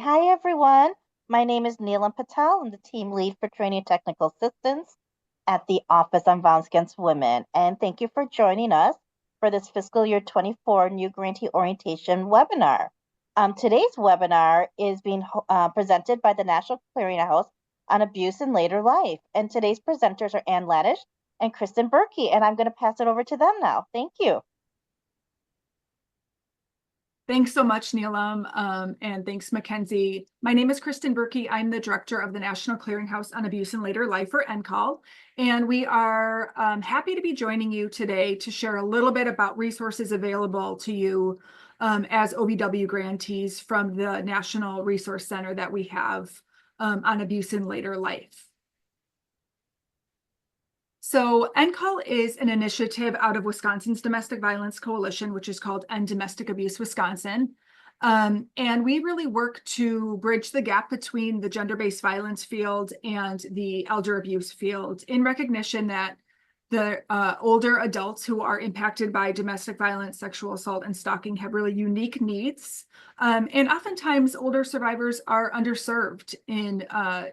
Hi, everyone. My name is Neelam Patel. I'm the team lead for training technical assistants at the Office on Violence Against Women. And thank you for joining us for this fiscal year 24 new grantee orientation webinar. Today's webinar is being presented by the National Clearinghouse on Abuse in Later Life. And today's presenters are Ann Laddish and Kristen Berkey. And I'm going to pass it over to them now. Thank you. Thanks so much, Neelam, and thanks, Mackenzie. My name is Kristen Berkey. I'm the director of the National Clearinghouse on Abuse in Later Life, or Ncall, and we are happy to be joining you today to share a little bit about resources available to you as OVW grantees from the National Resource Center that we have on abuse in later life. So Ncall is an initiative out of Wisconsin's Domestic Violence Coalition, which is called End Domestic Abuse Wisconsin. And we really work to bridge the gap between the gender-based violence field and the elder abuse field in recognition that the older adults who are impacted by domestic violence, sexual assault, and stalking have really unique needs. And oftentimes older survivors are underserved in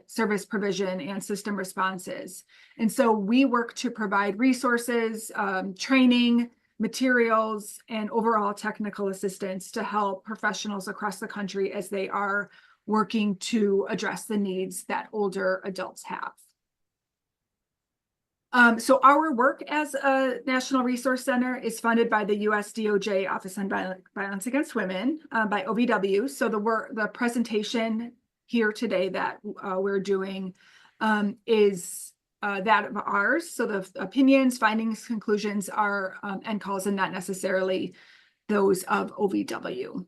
service provision and system responses. And so we work to provide resources, training, materials, and overall technical assistance to help professionals across the country as they are working to address the needs that older adults have. So our work as a National Resource Center is funded by the US DOJ Office on Violence Against Women by OVW. So the presentation here today that we're doing is that of ours. So the opinions, findings, conclusions are Ncall's and not necessarily those of OVW.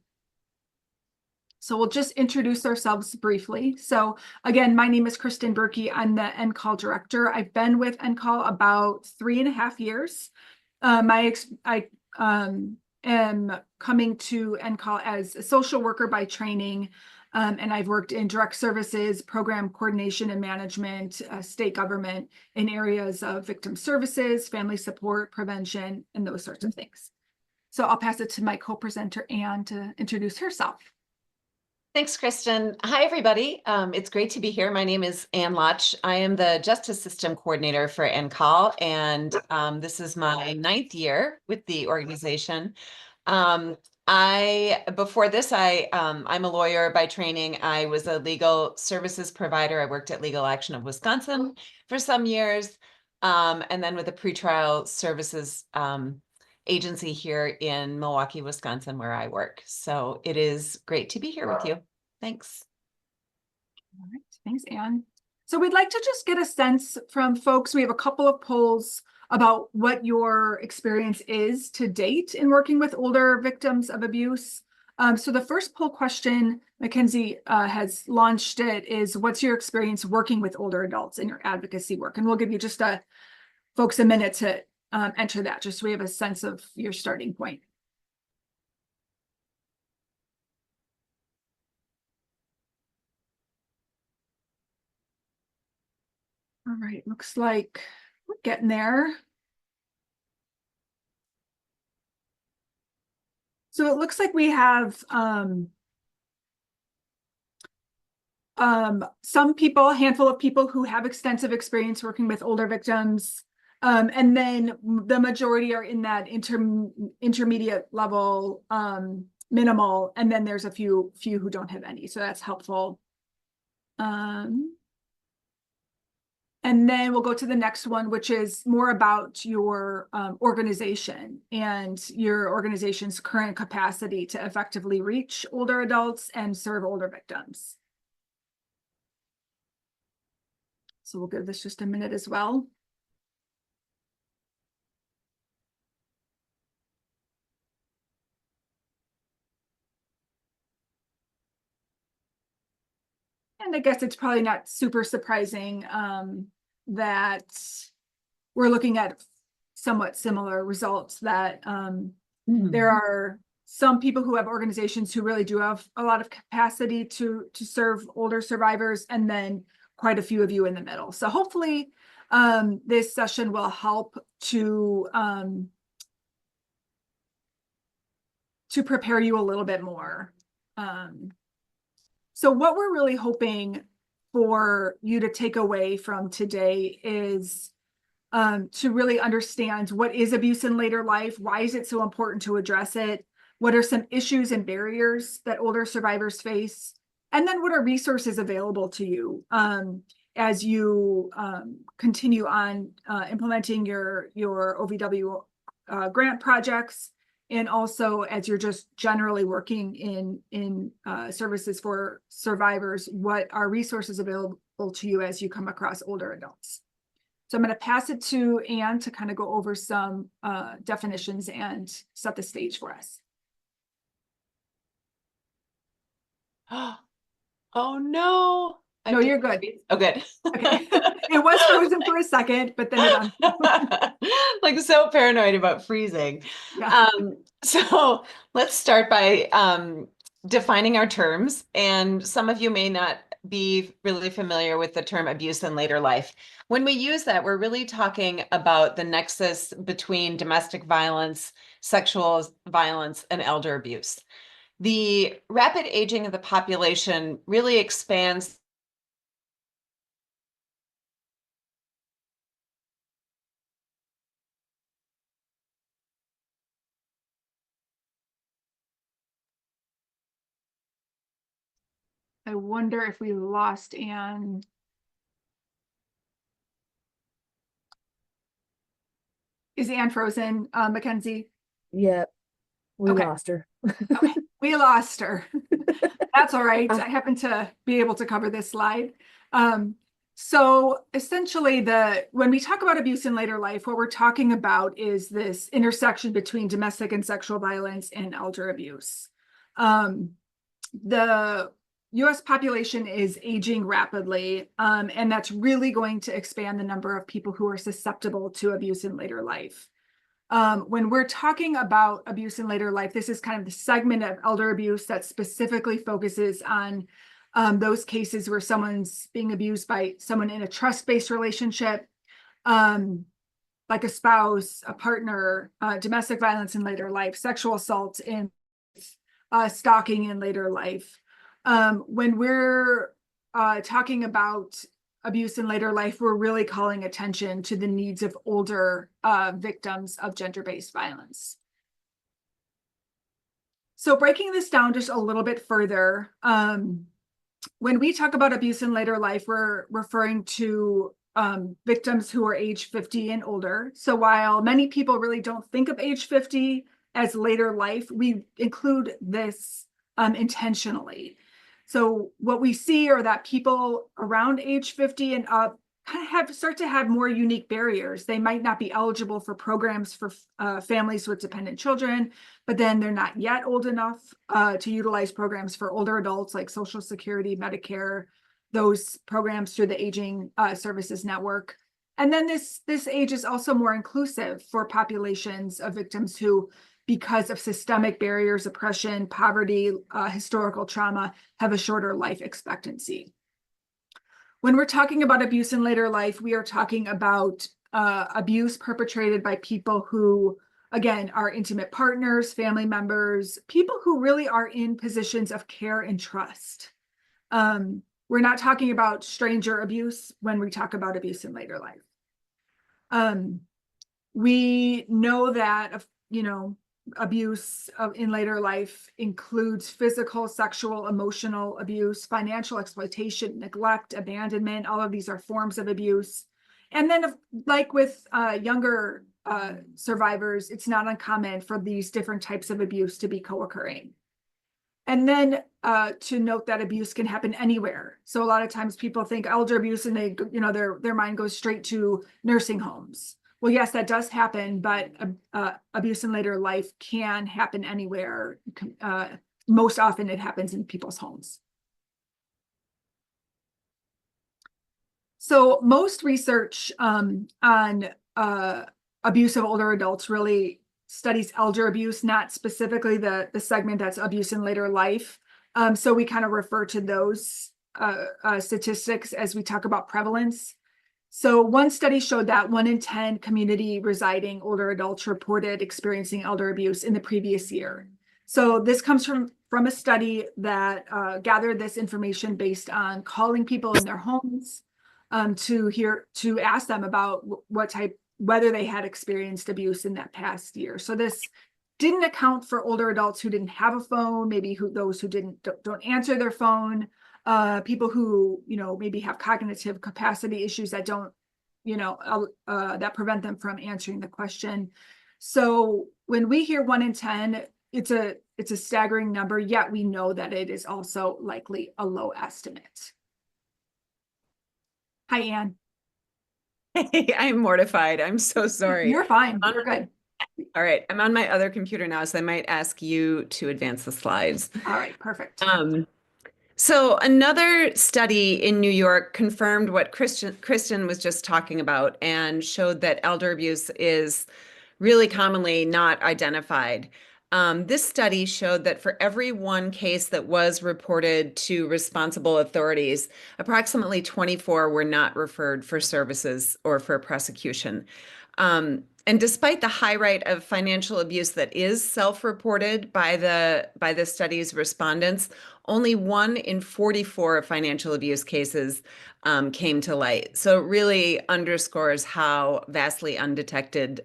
So we'll just introduce ourselves briefly. So again, my name is Kristen Berkey. I'm the Ncall director. I've been with Ncall about 3.5 years. I am coming to Ncall as a social worker by training, and I've worked in direct services, program coordination and management, state government in areas of victim services, family support, prevention, and those sorts of things. So I'll pass it to my co-presenter, Ann, to introduce herself. Thanks, Kristen. Hi, everybody. It's great to be here. My name is Ann Lotch. I am the Justice System Coordinator for Ncall, and this is my 9th year with the organization. Before this, I'm a lawyer by training. I was a legal services provider. I worked at Legal Action of Wisconsin for some years, and then with a pretrial services agency here in Milwaukee, Wisconsin, where I work. So it is great to be here with you. Thanks. All right, thanks, Ann. So we'd like to just get a sense from folks. We have a couple of polls about what your experience is to date in working with older victims of abuse. So the first poll question, Mackenzie has launched it, is what's your experience working with older adults in your advocacy work? And we'll give you just folks a minute to enter that, just so we have a sense of your starting point. All right, looks like we're getting there. So it looks like we have some people, a handful of people who have extensive experience working with older victims. And then the majority are in that intermediate level, minimal, and then there's a few who don't have any, so that's helpful. And then we'll go to the next one, which is more about your organization and your organization's current capacity to effectively reach older adults and serve older victims. So we'll give this just a minute as well. And I guess it's probably not super surprising that we're looking at somewhat similar results, that there are some people who have organizations who really do have a lot of capacity to serve older survivors, and then quite a few of you in the middle. So hopefully this session will help to prepare you a little bit more. So what we're really hoping for you to take away from today is to really understand what is abuse in later life, why is it so important to address it, what are some issues and barriers that older survivors face, and then what are resources available to you as you continue on implementing your OVW grant projects, and also as you're just generally working in services for survivors, what are resources available to you as you come across older adults. So I'm going to pass it to Anne to kind of go over some definitions and set the stage for us. Oh no. No, you're good. Oh, good. Okay. It was frozen for a second, but then it like so paranoid about freezing. yeah. So let's start by defining our terms. And some of you may not be really familiar with the term abuse in later life. When we use that, we're really talking about the nexus between domestic violence, sexual violence, and elder abuse. The rapid aging of the population really expands I wonder if we lost Anne. Is Anne frozen, Mackenzie? Yeah, we Okay. lost her. Okay, we lost her. That's all right. I happen to be able to cover this slide. So essentially, when we talk about abuse in later life, what we're talking about is this intersection between domestic and sexual violence and elder abuse. The US population is aging rapidly, and that's really going to expand the number of people who are susceptible to abuse in later life. When we're talking about abuse in later life, this is kind of the segment of elder abuse that specifically focuses on those cases where someone's being abused by someone in a trust-based relationship, like a spouse, a partner, domestic violence in later life, sexual assault in stalking in later life. When we're talking about abuse in later life, we're really calling attention to the needs of older victims of gender-based violence. So breaking this down just a little bit further, when we talk about abuse in later life, we're referring to victims who are age 50 and older. So while many people really don't think of age 50 as later life, we include this intentionally. So what we see are that people around age 50 and up kind of start to have more unique barriers. They might not be eligible for programs for families with dependent children, but then they're not yet old enough to utilize programs for older adults like Social Security, Medicare, those programs through the Aging Services Network. And then this age is also more inclusive for populations of victims who, because of systemic barriers, oppression, poverty, historical trauma, have a shorter life expectancy. When we're talking about abuse in later life, we are talking about abuse perpetrated by people who, again, are intimate partners, family members, people who really are in positions of care and trust. We're not talking about stranger abuse when we talk about abuse in later life. We know that, abuse in later life includes physical, sexual, emotional abuse, financial exploitation, neglect, abandonment. All of these are forms of abuse. And then, like with younger survivors, it's not uncommon for these different types of abuse to be co-occurring. And then to note that abuse can happen anywhere. So a lot of times people think elder abuse and they, their mind goes straight to nursing homes. Well, yes, that does happen, but abuse in later life can happen anywhere. Most often it happens in people's homes. So most research on abuse of older adults really studies elder abuse, not specifically the segment that's abuse in later life. So we kind of refer to those statistics as we talk about prevalence. So one study showed that 1 in 10 community residing older adults reported experiencing elder abuse in the previous year. So this comes from from a study that gathered this information based on calling people in their homes to ask them about whether they had experienced abuse in that past year. So this didn't account for older adults who didn't have a phone, maybe those who don't answer their phone, people who, maybe have cognitive capacity issues that don't, that prevent them from answering the question. So when we hear 1 in 10, it's a staggering number, yet we know that it is also likely a low estimate. Hi, Anne. Hey, I'm mortified. I'm so sorry. You're fine. You're good. All right, I'm on my other computer now, so I might ask you to advance the slides. All right, perfect. So another study in New York confirmed what Kristen was just talking about and showed that elder abuse is really commonly not identified. This study showed that for every one case that was reported to responsible authorities, approximately 24 were not referred for services or for prosecution. And despite the high rate of financial abuse that is self-reported by the study's respondents, only 1 in 44 financial abuse cases came to light. So it really underscores how vastly undetected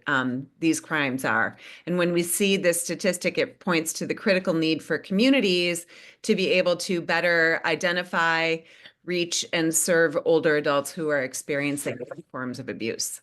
these crimes are. And when we see this statistic, it points to the critical need for communities to be able to better identify, reach, and serve older adults who are experiencing forms of abuse.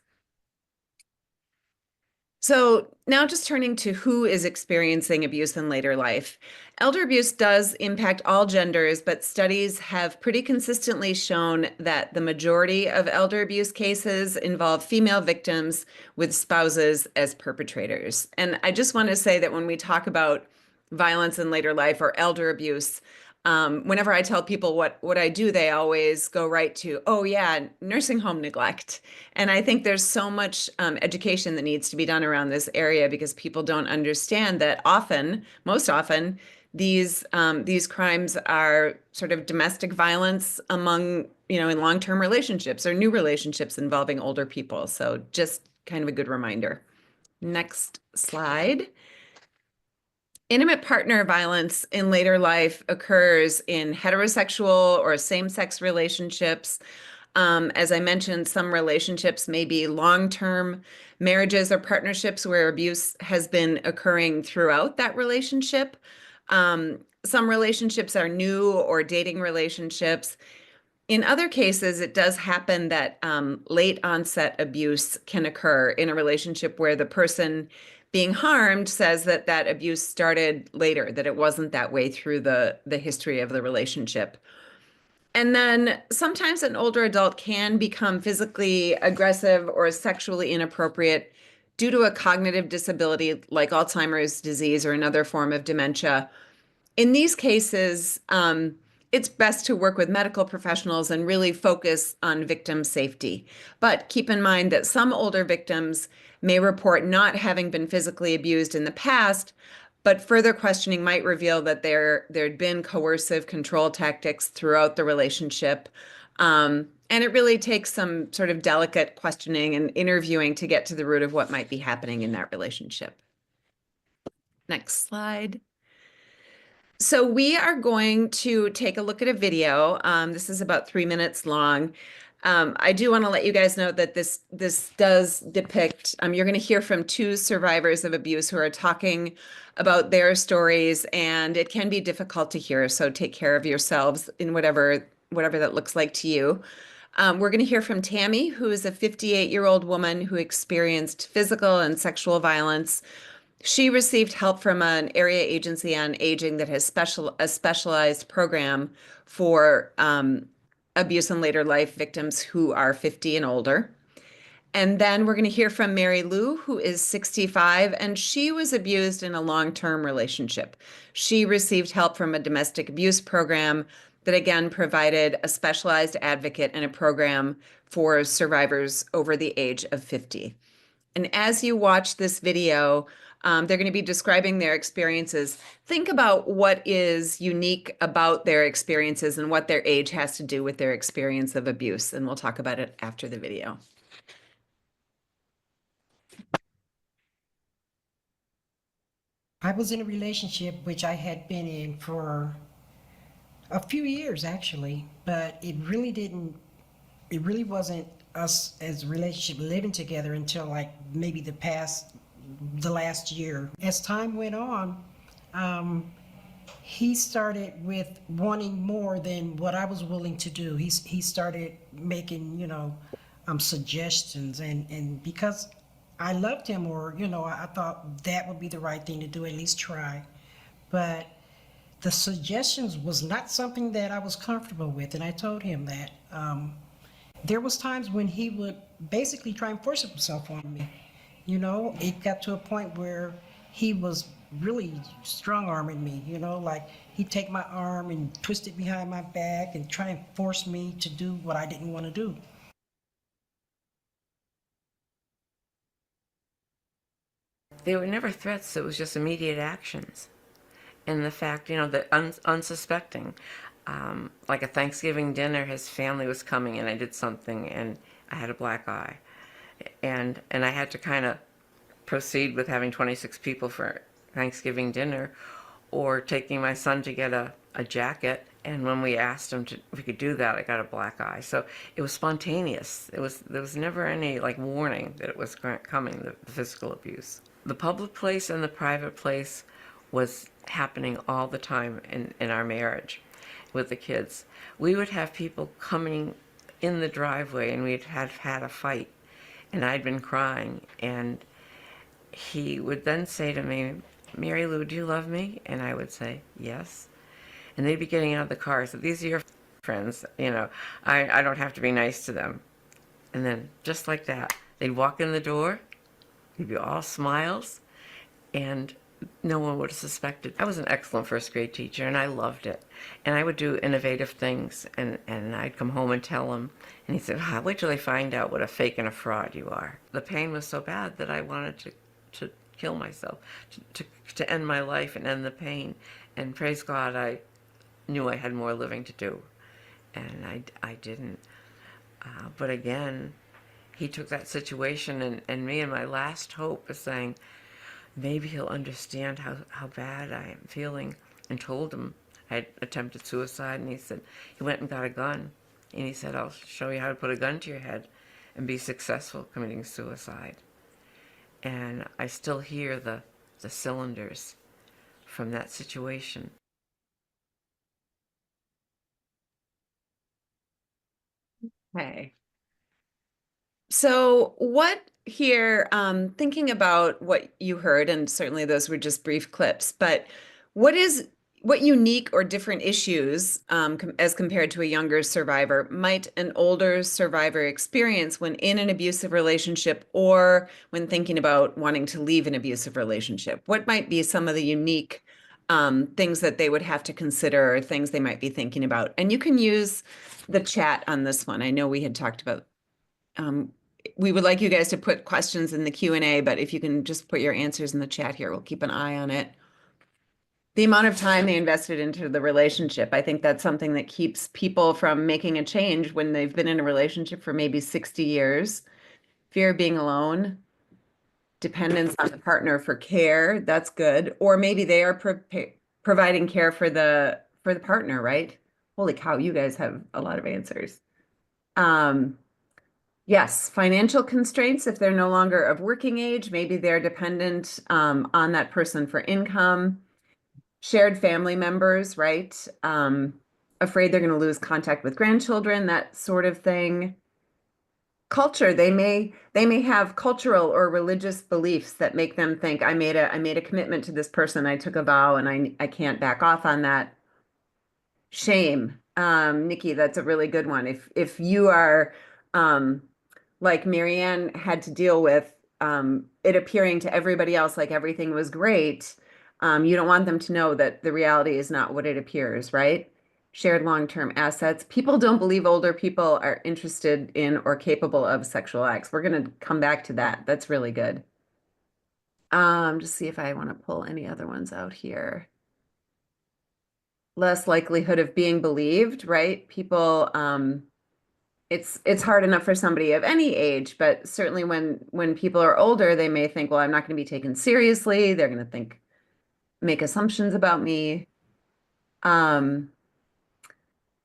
So now just turning to who is experiencing abuse in later life. Elder abuse does impact all genders, but studies have pretty consistently shown that the majority of elder abuse cases involve female victims with spouses as perpetrators. And I just want to say that when we talk about violence in later life or elder abuse, whenever I tell people what I do, they always go right to, oh yeah, nursing home neglect. And I think there's so much education that needs to be done around this area because people don't understand that most often, these crimes are sort of domestic violence among, in long-term relationships or new relationships involving older people. So just kind of a good reminder. Next slide. Intimate partner violence in later life occurs in heterosexual or same-sex relationships. As I mentioned, some relationships may be long-term marriages or partnerships where abuse has been occurring throughout that relationship. Some relationships are new or dating relationships. In other cases, it does happen that late onset abuse can occur in a relationship where the person being harmed says that that abuse started later, that it wasn't that way through the history of the relationship. And then sometimes an older adult can become physically aggressive or sexually inappropriate due to a cognitive disability like Alzheimer's disease or another form of dementia. In these cases, it's best to work with medical professionals and really focus on victim safety. But keep in mind that some older victims may report not having been physically abused in the past, but further questioning might reveal that there'd been coercive control tactics throughout the relationship. And it really takes some sort of delicate questioning and interviewing to get to the root of what might be happening in that relationship. Next slide. So we are going to take a look at a video. This is about 3 minutes long. I do want to let you guys know that this does depict, you're going to hear from 2 survivors of abuse who are talking about their stories, and it can be difficult to hear, so take care of yourselves in whatever that looks like to you. We're going to hear from Tammy, who is a 58-year-old woman who experienced physical and sexual violence. She received help from an area agency on aging that has a specialized program for abuse in later life victims who are 50 and older. And then we're going to hear from Mary Lou, who is 65, and she was abused in a long-term relationship. She received help from a domestic abuse program that again provided a specialized advocate and a program for survivors over the age of 50. And as you watch this video, they're going to be describing their experiences. Think about what is unique about their experiences and what their age has to do with their experience of abuse. And we'll talk about it after the video. I was in a relationship which I had been in for a few years actually, but it really wasn't us as a relationship living together until like maybe the last year. As time went on, um, he started with wanting more than what I was willing to do. He started making, suggestions, and because I loved him, or I thought that would be the right thing to do, at least try. But the suggestions was not something that I was comfortable with, and I told him that. There was times when he would basically try and force himself on me. It got to a point where he was really strong arming me, like he'd take my arm and twist it behind my back and try and force me to do what I didn't want to do. They were never threats, it was just immediate actions. And the fact, that unsuspecting. Like a Thanksgiving dinner, his family was coming and I did something and I had a black eye. And I had to kind of proceed with having 26 people for Thanksgiving dinner or taking my son to get a jacket. And when we asked him if we could do that, I got a black eye. So it was spontaneous. There was never any like warning that it was coming, the physical abuse. The public place and the private place was happening all the time in our marriage with the kids. We would have people coming in the driveway and we'd have had a fight and I'd been crying and he would then say to me, "Mary Lou, do you love me?" And I would say, "Yes." And they'd be getting out of the car. So these are your friends, I don't have to be nice to them. And then just like that, they'd walk in the door, he'd be all smiles, and no one would have suspected. I was an excellent first grade teacher and I loved it. And I would do innovative things and I'd come home and tell him. And he said, "Wait till they find out what a fake and a fraud you are." The pain was so bad that I wanted to kill myself, to end my life and end the pain. And praise God, I knew I had more living to do. And I didn't. But again, he took that situation and me, and my last hope is saying, maybe he'll understand how bad I am feeling, and told him I had attempted suicide. And he went and got a gun. And he said, "I'll show you how to put a gun to your head and be successful committing suicide." And I still hear the cylinders from that situation. Okay. So what here, thinking about what you heard, and certainly those were just brief clips, but what unique or different issues, as compared to a younger survivor, might an older survivor experience when in an abusive relationship or when thinking about wanting to leave an abusive relationship? What might be some of the unique things that they would have to consider, or things they might be thinking about? And you can use the chat on this one. I know we had talked about we would like you guys to put questions in the Q&A, but if you can just put your answers in the chat here, we'll keep an eye on it. The amount of time they invested into the relationship, I think that's something that keeps people from making a change when they've been in a relationship for maybe 60 years. Fear of being alone, dependence on the partner for care, that's good. Or maybe they are providing care for the partner, right? Holy cow, you guys have a lot of answers. Yes, financial constraints, if they're no longer of working age, maybe they're dependent on that person for income. Shared family members, right? Afraid they're going to lose contact with grandchildren, that sort of thing. Culture, they may have cultural or religious beliefs that make them think, I made a commitment to this person, I took a vow, and I can't back off on that. Shame. Nikki, that's a really good one. If you are like Marianne had to deal with, it appearing to everybody else like everything was great, you don't want them to know that the reality is not what it appears, right? Shared long-term assets. People don't believe older people are interested in or capable of sexual acts. We're going to come back to that. That's really good. Just see if I want to pull any other ones out here. Less likelihood of being believed, right? People, it's hard enough for somebody of any age, but certainly when people are older, they may think, well, I'm not going to be taken seriously. They're going to think make assumptions about me.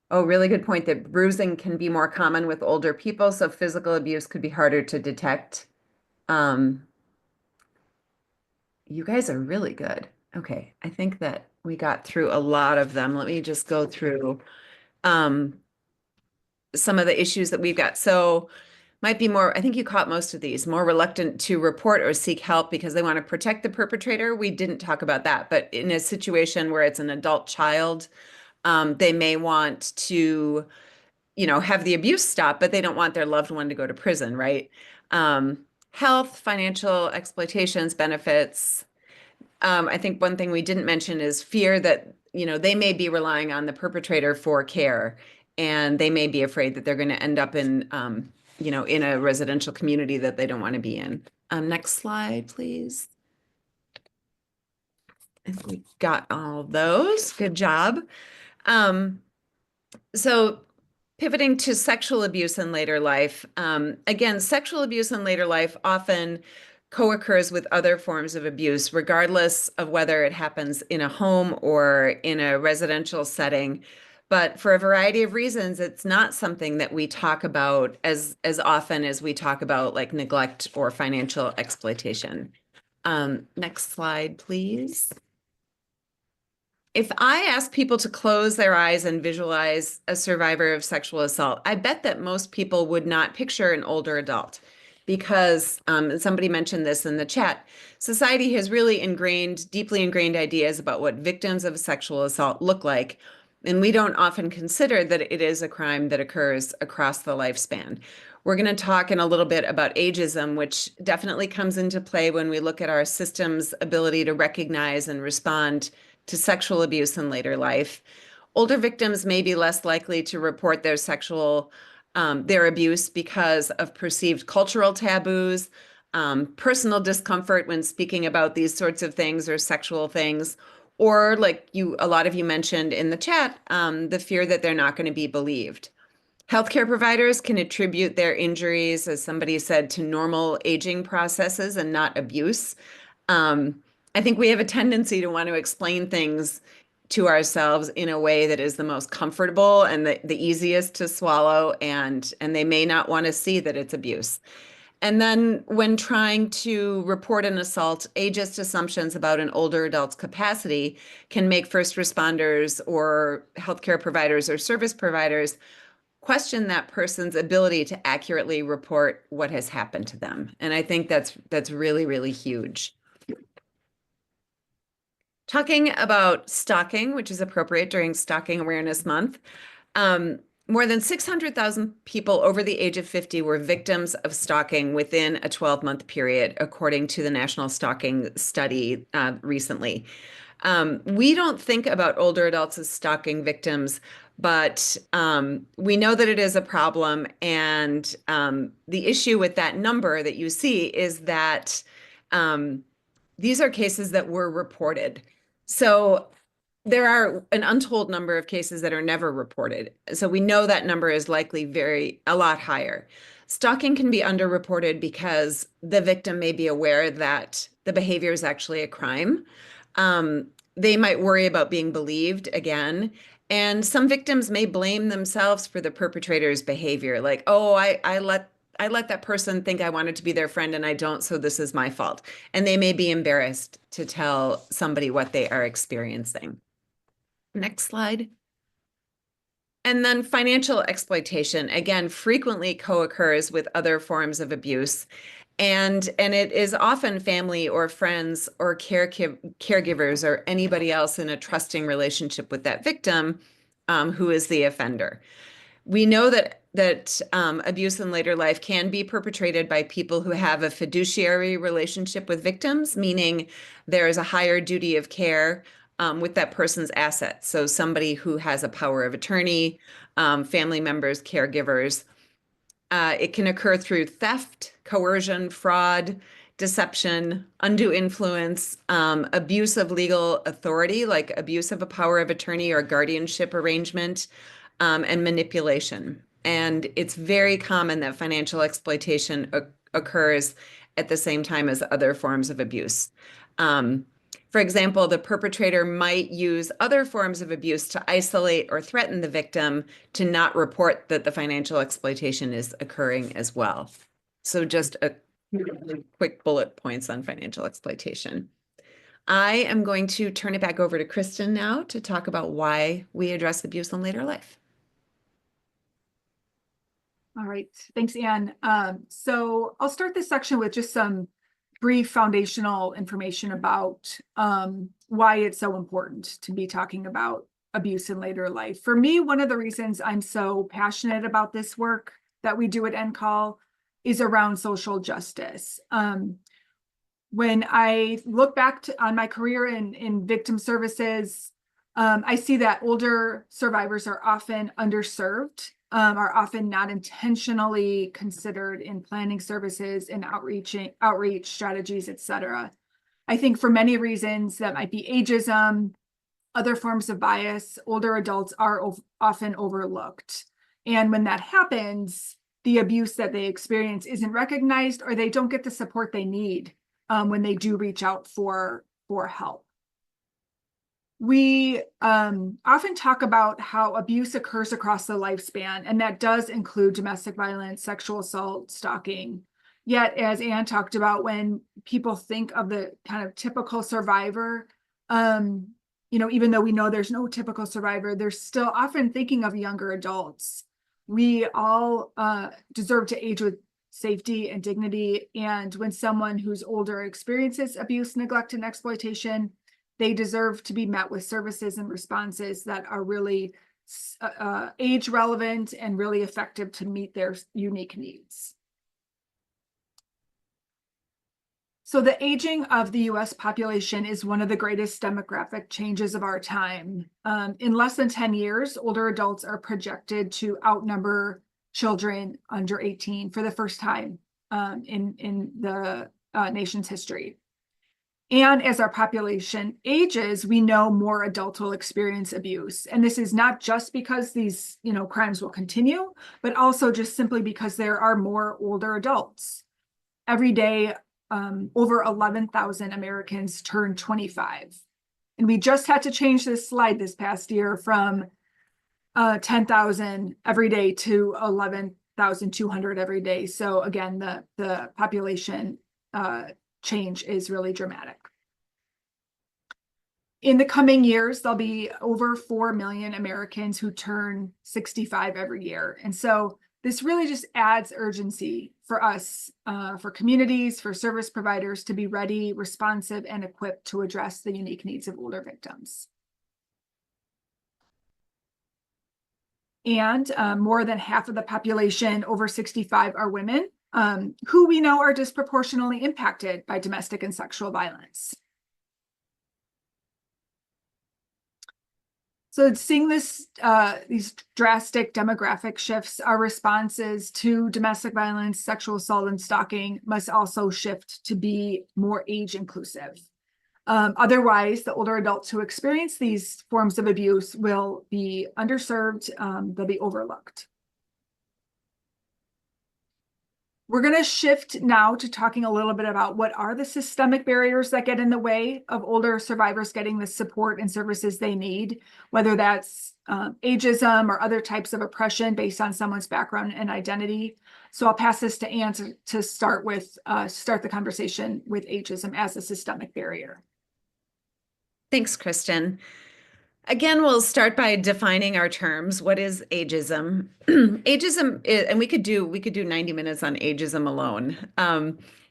Oh, really good point that bruising can be more common with older people, so physical abuse could be harder to detect. You guys are really good. Okay, I think that we got through a lot of them. Let me just go through some of the issues that we've got. So might be more, I think you caught most of these, more reluctant to report or seek help because they want to protect the perpetrator. We didn't talk about that, but in a situation where it's an adult child, they may want to, have the abuse stop, but they don't want their loved one to go to prison, right? Health, financial exploitations, benefits. I think one thing we didn't mention is fear that, they may be relying on the perpetrator for care, and they may be afraid that they're going to end up in a residential community that they don't want to be in. Next slide, please. I think we got all those. Good job. So pivoting to sexual abuse in later life, again, sexual abuse in later life often co-occurs with other forms of abuse, regardless of whether it happens in a home or in a residential setting. But for a variety of reasons, it's not something that we talk about as often as we talk about like neglect or financial exploitation. Next slide, please. If I ask people to close their eyes and visualize a survivor of sexual assault, I bet that most people would not picture an older adult because somebody mentioned this in the chat. Society has really deeply ingrained ideas about what victims of sexual assault look like. And we don't often consider that it is a crime that occurs across the lifespan. We're going to talk in a little bit about ageism, which definitely comes into play when we look at our system's ability to recognize and respond to sexual abuse in later life. Older victims may be less likely to report their abuse because of perceived cultural taboos, personal discomfort when speaking about these sorts of things or sexual things, or like a lot of you mentioned in the chat, the fear that they're not going to be believed. Healthcare providers can attribute their injuries, as somebody said, to normal aging processes and not abuse. I think we have a tendency to want to explain things to ourselves in a way that is the most comfortable and the easiest to swallow, and they may not want to see that it's abuse. And then when trying to report an assault, ageist assumptions about an older adult's capacity can make first responders or healthcare providers or service providers question that person's ability to accurately report what has happened to them. And I think that's really, really huge. Talking about stalking, which is appropriate during Stalking Awareness Month, more than 600,000 people over the age of 50 were victims of stalking within a 12-month period, according to the National Stalking Study recently. We don't think about older adults as stalking victims, but we know that it is a problem. And the issue with that number that you see is that these are cases that were reported. So there are an untold number of cases that are never reported. So we know that number is likely a lot higher. Stalking can be underreported because the victim may be aware that the behavior is actually a crime. They might worry about being believed again. And some victims may blame themselves for the perpetrator's behavior. Like, oh, I let that person think I wanted to be their friend and I don't, so this is my fault. And they may be embarrassed to tell somebody what they are experiencing. Next slide. And then financial exploitation, again, frequently co-occurs with other forms of abuse. And it is often family or friends or caregivers or anybody else in a trusting relationship with that victim who is the offender. We know that abuse in later life can be perpetrated by people who have a fiduciary relationship with victims, meaning there is a higher duty of care with that person's assets. So somebody who has a power of attorney, family members, caregivers. It can occur through theft, coercion, fraud, deception, undue influence, abuse of legal authority, like abuse of a power of attorney or guardianship arrangement, and manipulation. And it's very common that financial exploitation occurs at the same time as other forms of abuse. For example, the perpetrator might use other forms of abuse to isolate or threaten the victim to not report that the financial exploitation is occurring as well. So just a quick bullet points on financial exploitation. I am going to turn it back over to Kristen now to talk about why we address abuse in later life. All right, thanks, Anne. So I'll start this section with just some brief foundational information about why it's so important to be talking about abuse in later life. For me, one of the reasons I'm so passionate about this work that we do at Ncall is around social justice. When I look back on my career in victim services, I see that older survivors are often underserved, are often not intentionally considered in planning services and outreach strategies, et cetera. I think for many reasons that might be ageism, other forms of bias, older adults are often overlooked. And when that happens, the abuse that they experience isn't recognized, or they don't get the support they need when they do reach out for help. We often talk about how abuse occurs across the lifespan, and that does include domestic violence, sexual assault, stalking. Yet, as Anne talked about, when people think of the kind of typical survivor, even though we know there's no typical survivor, they're still often thinking of younger adults. We all deserve to age with safety and dignity. And when someone who's older experiences abuse, neglect, and exploitation, they deserve to be met with services and responses that are really age relevant and really effective to meet their unique needs. So the aging of the US population is one of the greatest demographic changes of our time. In less than 10 years, older adults are projected to outnumber children under 18 for the first time in the nation's history. And as our population ages, we know more adults will experience abuse. And this is not just because these crimes will continue, but also just simply because there are more older adults. Every day, over 11,000 Americans turn 25. And we just had to change this slide this past year from 10,000 every day to 11,200 every day. So again, the population change is really dramatic. In the coming years, there'll be over 4 million Americans who turn 65 every year. And so this really just adds urgency for us, for communities, for service providers to be ready, responsive, and equipped to address the unique needs of older victims. And more than half of the population over 65 are women, who we know are disproportionately impacted by domestic and sexual violence. So seeing these drastic demographic shifts, our responses to domestic violence, sexual assault, and stalking must also shift to be more age inclusive. Otherwise, the older adults who experience these forms of abuse will be underserved, they'll be overlooked. We're going to shift now to talking a little bit about what are the systemic barriers that get in the way of older survivors getting the support and services they need, whether that's ageism or other types of oppression based on someone's background and identity. So I'll pass this to Anne to start the conversation with ageism as a systemic barrier. Thanks, Kristen. Again, we'll start by defining our terms. What is ageism? Ageism is, and we could do 90 minutes on ageism alone.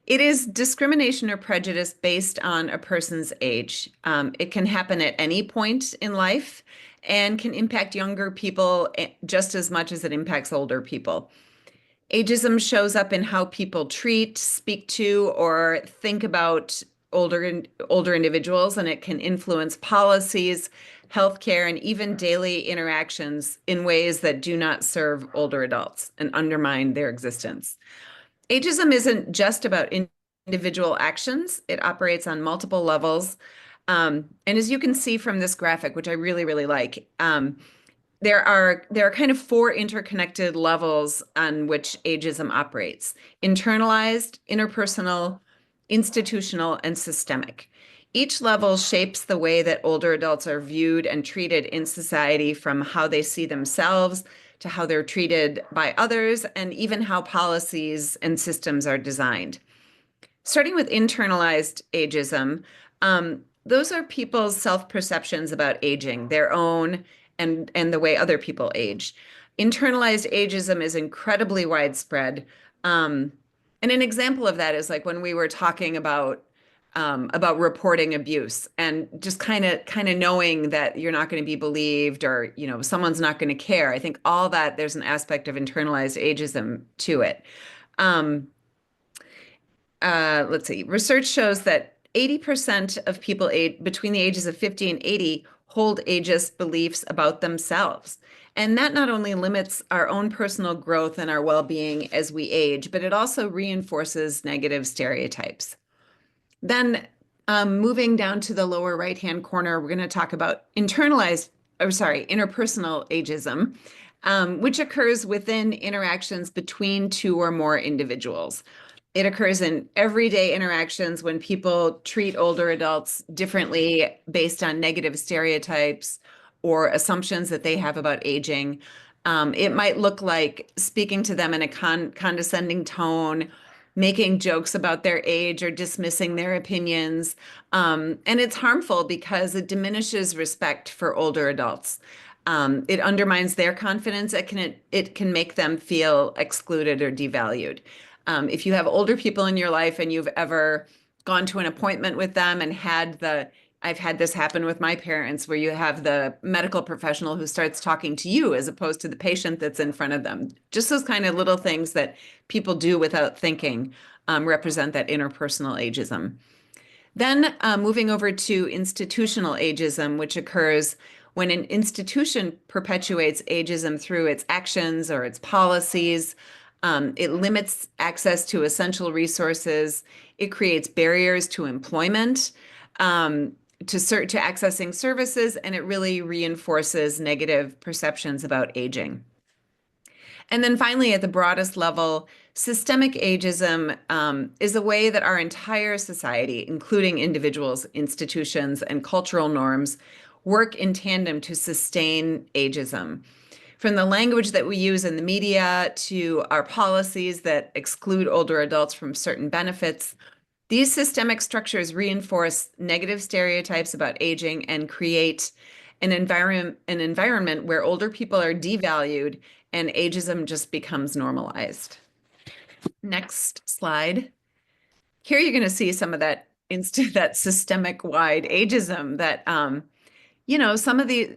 It is discrimination or prejudice based on a person's age. It can happen at any point in life and can impact younger people just as much as it impacts older people. Ageism shows up in how people treat, speak to, or think about older individuals, and it can influence policies, healthcare, and even daily interactions in ways that do not serve older adults and undermine their existence. Ageism isn't just about individual actions. It operates on multiple levels. And as you can see from this graphic, which I really, really like, there are kind of 4 interconnected levels on which ageism operates: internalized, interpersonal, institutional, and systemic. Each level shapes the way that older adults are viewed and treated in society, from how they see themselves to how they're treated by others, and even how policies and systems are designed. Starting with internalized ageism, those are people's self-perceptions about aging, their own and the way other people age. Internalized ageism is incredibly widespread. And an example of that is like when we were talking about reporting abuse and just kind of knowing that you're not going to be believed, or someone's not going to care. I think all that, there's an aspect of internalized ageism to it. Let's see. Research shows that 80% of people between the ages of 50 and 80 hold ageist beliefs about themselves. And that not only limits our own personal growth and our well-being as we age, but it also reinforces negative stereotypes. Then moving down to the lower right-hand corner, we're going to talk about interpersonal ageism, which occurs within interactions between two or more individuals. It occurs in everyday interactions when people treat older adults differently based on negative stereotypes or assumptions that they have about aging. It might look like speaking to them in a condescending tone, making jokes about their age or dismissing their opinions. And it's harmful because it diminishes respect for older adults. It undermines their confidence. It can make them feel excluded or devalued. If you have older people in your life and you've ever gone to an appointment with them and I've had this happen with my parents, where you have the medical professional who starts talking to you as opposed to the patient that's in front of them. Just those kind of little things that people do without thinking represent that interpersonal ageism. Then moving over to institutional ageism, which occurs when an institution perpetuates ageism through its actions or its policies. It limits access to essential resources. It creates barriers to employment, to accessing services, and it really reinforces negative perceptions about aging. And then finally, at the broadest level, systemic ageism is a way that our entire society, including individuals, institutions, and cultural norms, work in tandem to sustain ageism. From the language that we use in the media to our policies that exclude older adults from certain benefits, these systemic structures reinforce negative stereotypes about aging and create an environment where older people are devalued and ageism just becomes normalized. Next slide. Here you're going to see some of that systemic wide ageism that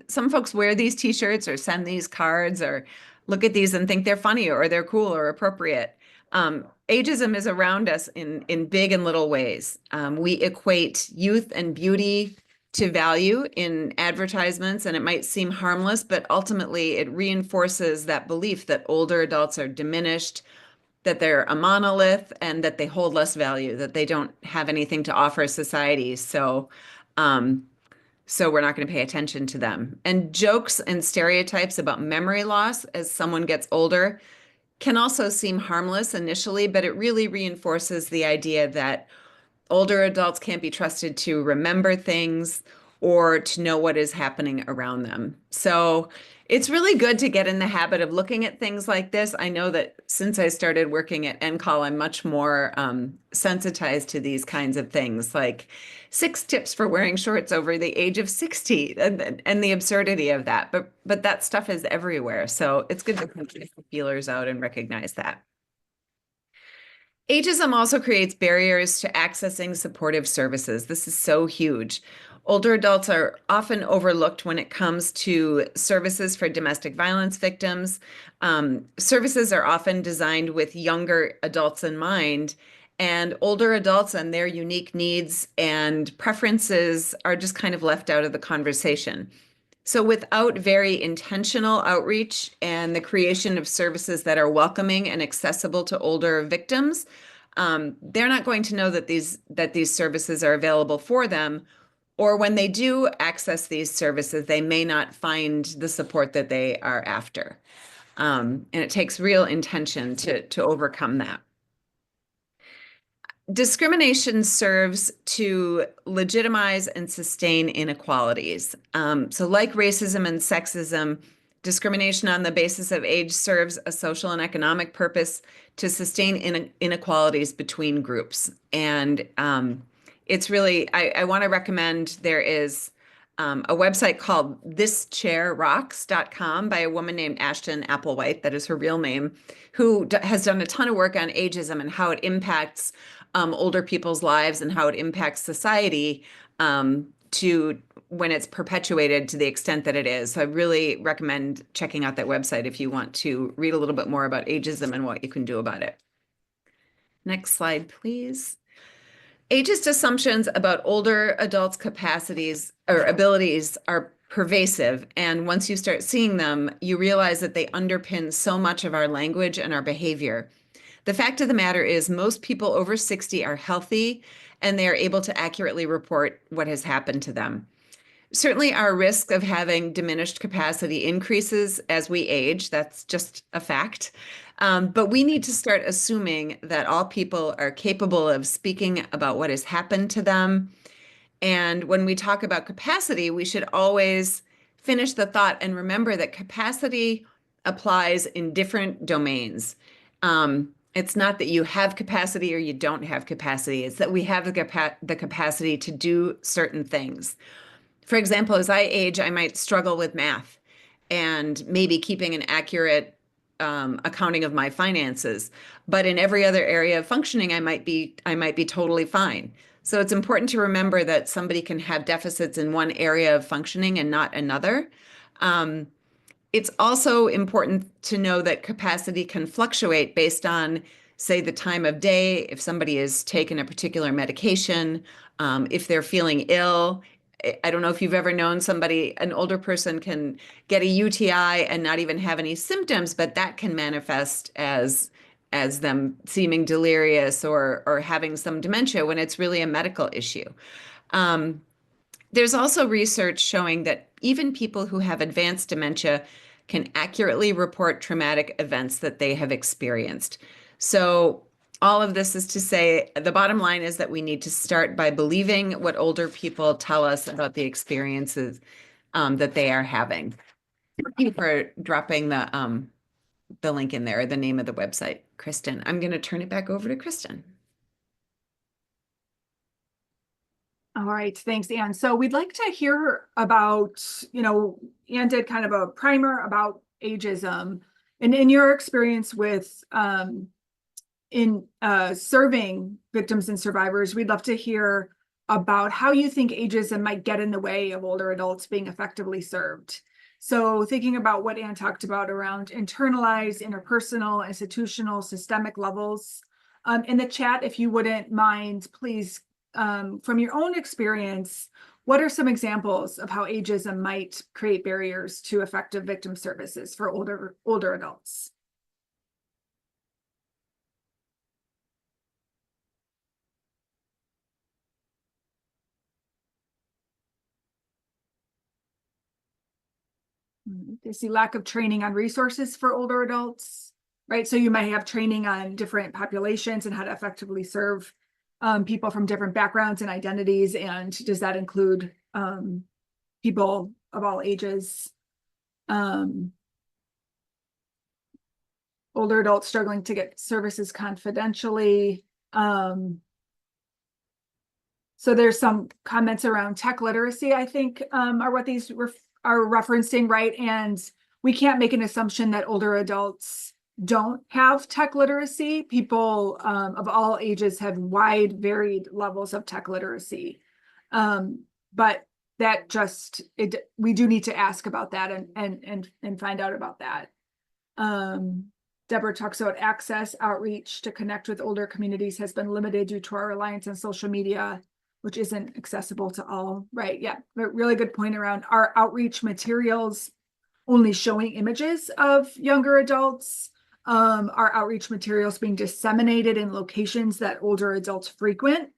some folks wear these t-shirts or send these cards or look at these and think they're funny or they're cool or appropriate. Ageism is around us in big and little ways. We equate youth and beauty to value in advertisements, and it might seem harmless, but ultimately it reinforces that belief that older adults are diminished, that they're a monolith, and that they hold less value, that they don't have anything to offer society. So we're not going to pay attention to them. And jokes and stereotypes about memory loss as someone gets older can also seem harmless initially, but it really reinforces the idea that older adults can't be trusted to remember things or to know what is happening around them. So it's really good to get in the habit of looking at things like this. I know that since I started working at Ncall, I'm much more sensitized to these kinds of things, like 6 tips for wearing shorts over the age of 60 and the absurdity of that. But that stuff is everywhere. So it's good to put the feelers out and recognize that. Ageism also creates barriers to accessing supportive services. This is so huge. Older adults are often overlooked when it comes to services for domestic violence victims. Services are often designed with younger adults in mind, and older adults and their unique needs and preferences are just kind of left out of the conversation. So without very intentional outreach and the creation of services that are welcoming and accessible to older victims, they're not going to know that these services are available for them. Or when they do access these services, they may not find the support that they are after. And it takes real intention to overcome that. discrimination serves to legitimize and sustain inequalities. So like racism and sexism, discrimination on the basis of age serves a social and economic purpose to sustain inequalities between groups. And it's really, I want to recommend, there is a website called thischairrocks.com by a woman named Ashton Applewhite, that is her real name, who has done a ton of work on ageism and how it impacts older people's lives and how it impacts society to when it's perpetuated to the extent that it is. So I really recommend checking out that website if you want to read a little bit more about ageism and what you can do about it. Next slide, please. Ageist assumptions about older adults' capacities or abilities are pervasive. And once you start seeing them, you realize that they underpin so much of our language and our behavior. The fact of the matter is most people over 60 are healthy and they are able to accurately report what has happened to them. Certainly our risk of having diminished capacity increases as we age. That's just a fact. But we need to start assuming that all people are capable of speaking about what has happened to them. And when we talk about capacity, we should always finish the thought and remember that capacity applies in different domains. It's not that you have capacity or you don't have capacity. It's that we have the capacity to do certain things. For example, as I age, I might struggle with math and maybe keeping an accurate accounting of my finances. But in every other area of functioning, I might be totally fine. So it's important to remember that somebody can have deficits in one area of functioning and not another. It's also important to know that capacity can fluctuate based on, say, the time of day, if somebody has taken a particular medication, if they're feeling ill. I don't know if you've ever known somebody, an older person can get a UTI and not even have any symptoms, but that can manifest as them seeming delirious or having some dementia when it's really a medical issue. There's also research showing that even people who have advanced dementia can accurately report traumatic events that they have experienced. So all of this is to say, the bottom line is that we need to start by believing what older people tell us about the experiences that they are having. Thank you for dropping the link in there, the name of the website, Kristen. I'm going to turn it back over to Kristen. All right, thanks, Anne. So we'd like to hear about, Anne did kind of a primer about ageism, and in your experience with serving victims and survivors, we'd love to hear about how you think ageism might get in the way of older adults being effectively served. So thinking about what Anne talked about around internalized, interpersonal, institutional, systemic levels. In the chat, if you wouldn't mind, please, from your own experience, what are some examples of how ageism might create barriers to effective victim services for older adults? They see lack of training on resources for older adults, right? So you might have training on different populations and how to effectively serve people from different backgrounds and identities. And does that include people of all ages? Older adults struggling to get services confidentially. So there's some comments around tech literacy, I think, are what these are referencing, right? And we can't make an assumption that older adults don't have tech literacy. People of all ages have wide, varied levels of tech literacy. But that we do need to ask about that and find out about that. Deborah talks about access, outreach to connect with older communities has been limited due to our reliance on social media, which isn't accessible to all, right? Yeah, but really good point around our outreach materials only showing images of younger adults, our outreach materials being disseminated in locations that older adults frequent.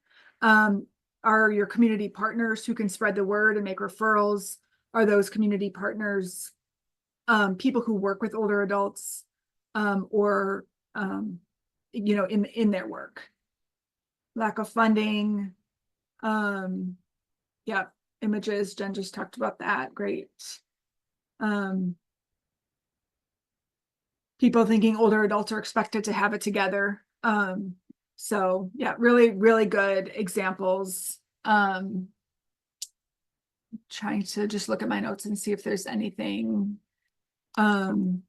Are your community partners who can spread the word and make referrals? Are those community partners people who work with older adults or in their work? lack of funding. Yeah, images, Jen just talked about that, great. People thinking older adults are expected to have it together. So yeah, really, really good examples. Trying to just look at my notes and see if there's anything else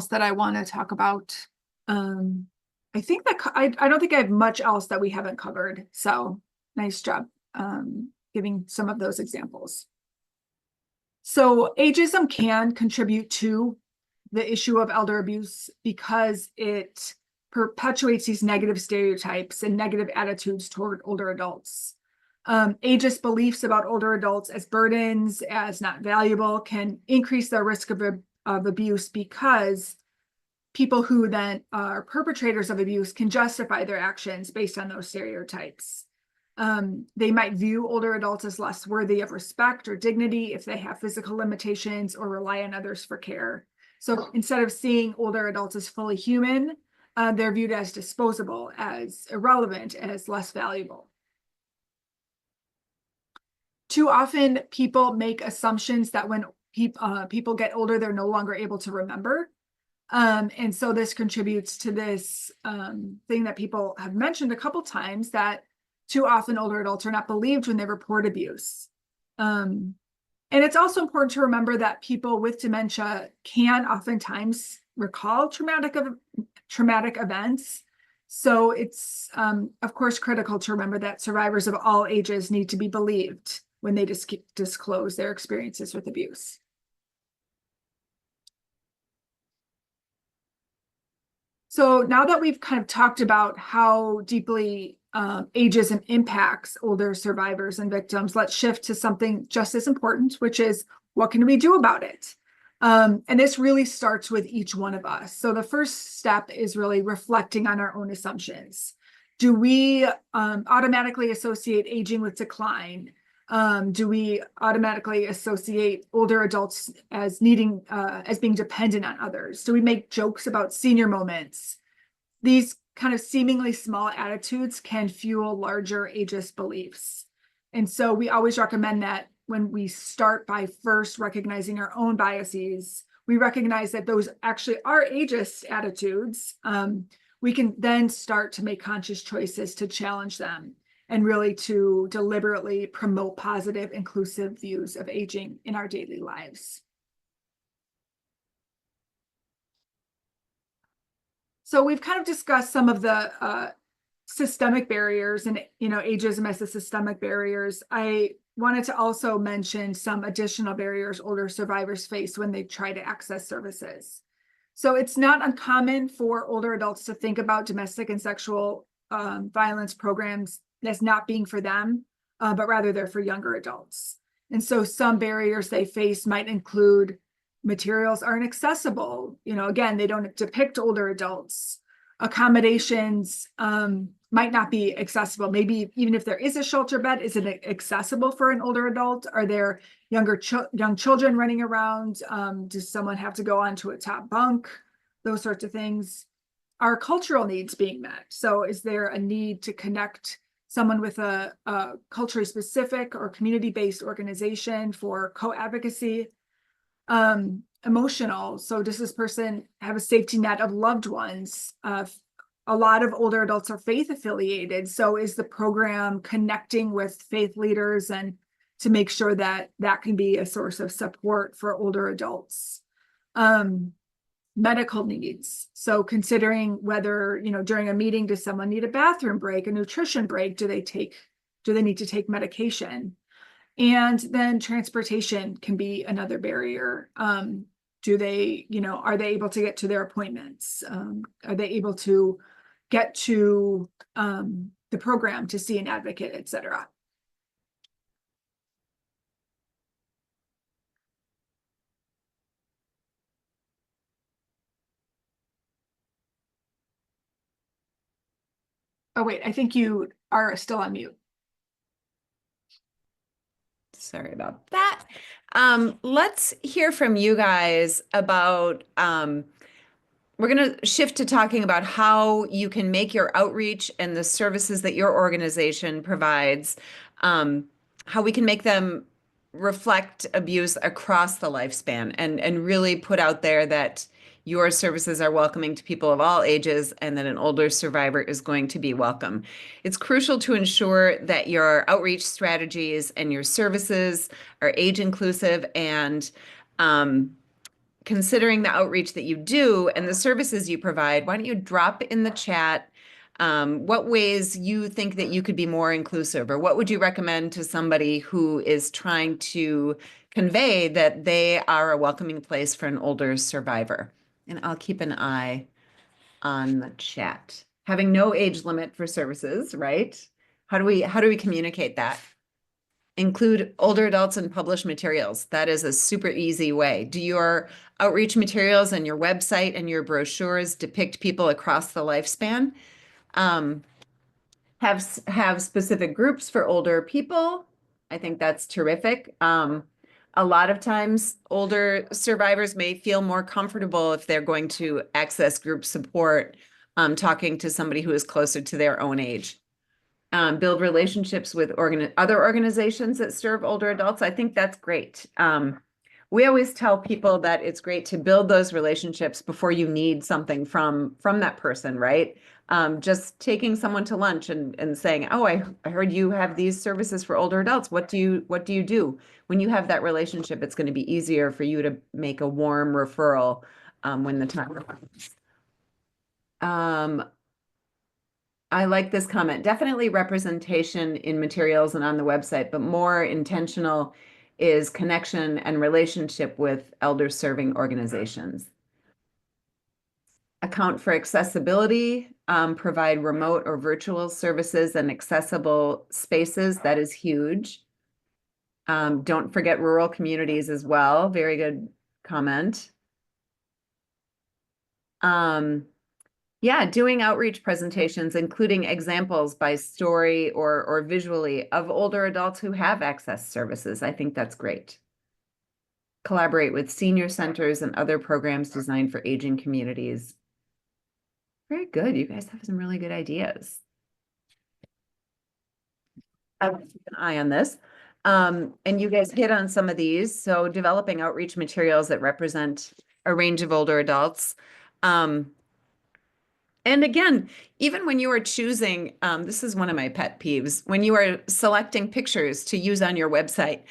that I want to talk about. I think that I don't think I have much else that we haven't covered. So nice job giving some of those examples. So ageism can contribute to the issue of elder abuse because it perpetuates these negative stereotypes and negative attitudes toward older adults. Ageist beliefs about older adults as burdens, as not valuable, can increase the risk of abuse because people who then are perpetrators of abuse can justify their actions based on those stereotypes. They might view older adults as less worthy of respect or dignity if they have physical limitations or rely on others for care. So instead of seeing older adults as fully human, they're viewed as disposable, as irrelevant, as less valuable. Too often people make assumptions that when people get older, they're no longer able to remember. And so this contributes to this thing that people have mentioned a couple times, that too often older adults are not believed when they report abuse. And it's also important to remember that people with dementia can oftentimes recall traumatic events. So it's, of course, critical to remember that survivors of all ages need to be believed when they disclose their experiences with abuse. So now that we've kind of talked about how deeply ageism impacts older survivors and victims, let's shift to something just as important, which is what can we do about it? And this really starts with each one of us. So the first step is really reflecting on our own assumptions. Do we automatically associate aging with decline? Do we automatically associate older adults as needing, as being dependent on others? Do we make jokes about senior moments? These kind of seemingly small attitudes can fuel larger ageist beliefs. And so we always recommend that when we start by first recognizing our own biases, we recognize that those actually are ageist attitudes. We can then start to make conscious choices to challenge them and really to deliberately promote positive, inclusive views of aging in our daily lives. So we've kind of discussed some of the systemic barriers and, ageism as the systemic barriers. I wanted to also mention some additional barriers older survivors face when they try to access services. So it's not uncommon for older adults to think about domestic and sexual violence programs as not being for them, but rather they're for younger adults. And so some barriers they face might include materials aren't accessible. Again, they don't depict older adults. Accommodations might not be accessible. Maybe even if there is a shelter bed, is it accessible for an older adult? Are there young children running around? Does someone have to go onto a top bunk? Those sorts of things. Are cultural needs being met? So is there a need to connect someone with a culturally specific or community-based organization for co-advocacy? Emotional. So does this person have a safety net of loved ones? A lot of older adults are faith affiliated. So is the program connecting with faith leaders and to make sure that that can be a source of support for older adults? Medical needs. So considering whether, during a meeting, does someone need a bathroom break, a nutrition break? Do they need to take medication? And then transportation can be another barrier. Are they able to get to their appointments? Are they able to get to the program to see an advocate, et cetera? Oh, wait, I think you are still on mute. Sorry about that. Let's hear from you guys about we're going to shift to talking about how you can make your outreach and the services that your organization provides, how we can make them reflect abuse across the lifespan and really put out there that your services are welcoming to people of all ages and that an older survivor is going to be welcome. It's crucial to ensure that your outreach strategies and your services are age inclusive and considering the outreach that you do and the services you provide, why don't you drop in the chat what ways you think that you could be more inclusive, or what would you recommend to somebody who is trying to convey that they are a welcoming place for an older survivor? And I'll keep an eye on the chat. Having no age limit for services, right? How do we communicate that? Include older adults in published materials. That is a super easy way. Do your outreach materials and your website and your brochures depict people across the lifespan? Have specific groups for older people. I think that's terrific. A lot of times older survivors may feel more comfortable if they're going to access group support, talking to somebody who is closer to their own age. Build relationships with other organizations that serve older adults. I think that's great. We always tell people that it's great to build those relationships before you need something from that person, right? Just taking someone to lunch and saying, "Oh, I heard you have these services for older adults. What do you do?" When you have that relationship, it's going to be easier for you to make a warm referral when the time comes. I like this comment. Definitely representation in materials and on the website, but more intentional is connection and relationship with elder serving organizations. Account for accessibility, provide remote or virtual services and accessible spaces. That is huge. Don't forget rural communities as well. Very good comment. Yeah, doing outreach presentations, including examples by story or visually of older adults who have access services. I think that's great. Collaborate with senior centers and other programs designed for aging communities. Very good. You guys have some really good ideas. I'll keep an eye on this. And you guys hit on some of these. So developing outreach materials that represent a range of older adults. And again, even when you are choosing, this is one of my pet peeves, when you are selecting pictures to use on your website,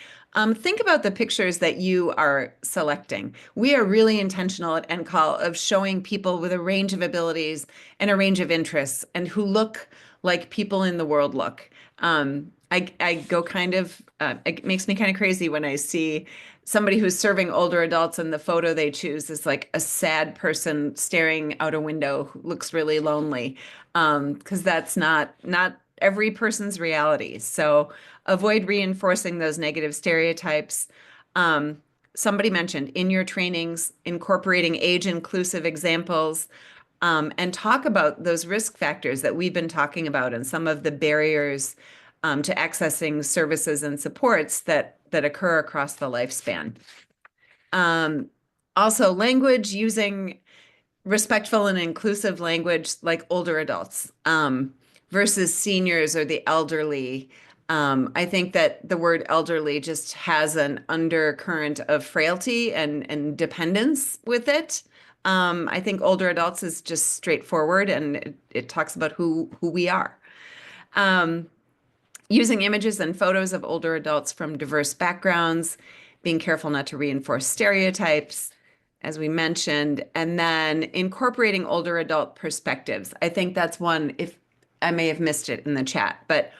think about the pictures that you are selecting. We are really intentional at Ncall of showing people with a range of abilities and a range of interests and who look like people in the world look. I go kind of, it makes me kind of crazy when I see somebody who's serving older adults and the photo they choose is like a sad person staring out a window who looks really lonely, because that's not every person's reality. So avoid reinforcing those negative stereotypes. Somebody mentioned in your trainings, incorporating age inclusive examples, and talk about those risk factors that we've been talking about and some of the barriers to accessing services and supports that occur across the lifespan. Also, language, using respectful and inclusive language like older adults versus seniors or the elderly. I think that the word elderly just has an undercurrent of frailty and dependence with it. I think older adults is just straightforward and it talks about who we are. Using images and photos of older adults from diverse backgrounds, being careful not to reinforce stereotypes, as we mentioned, and then incorporating older adult perspectives. I think that's one, if I may have missed it in the chat, but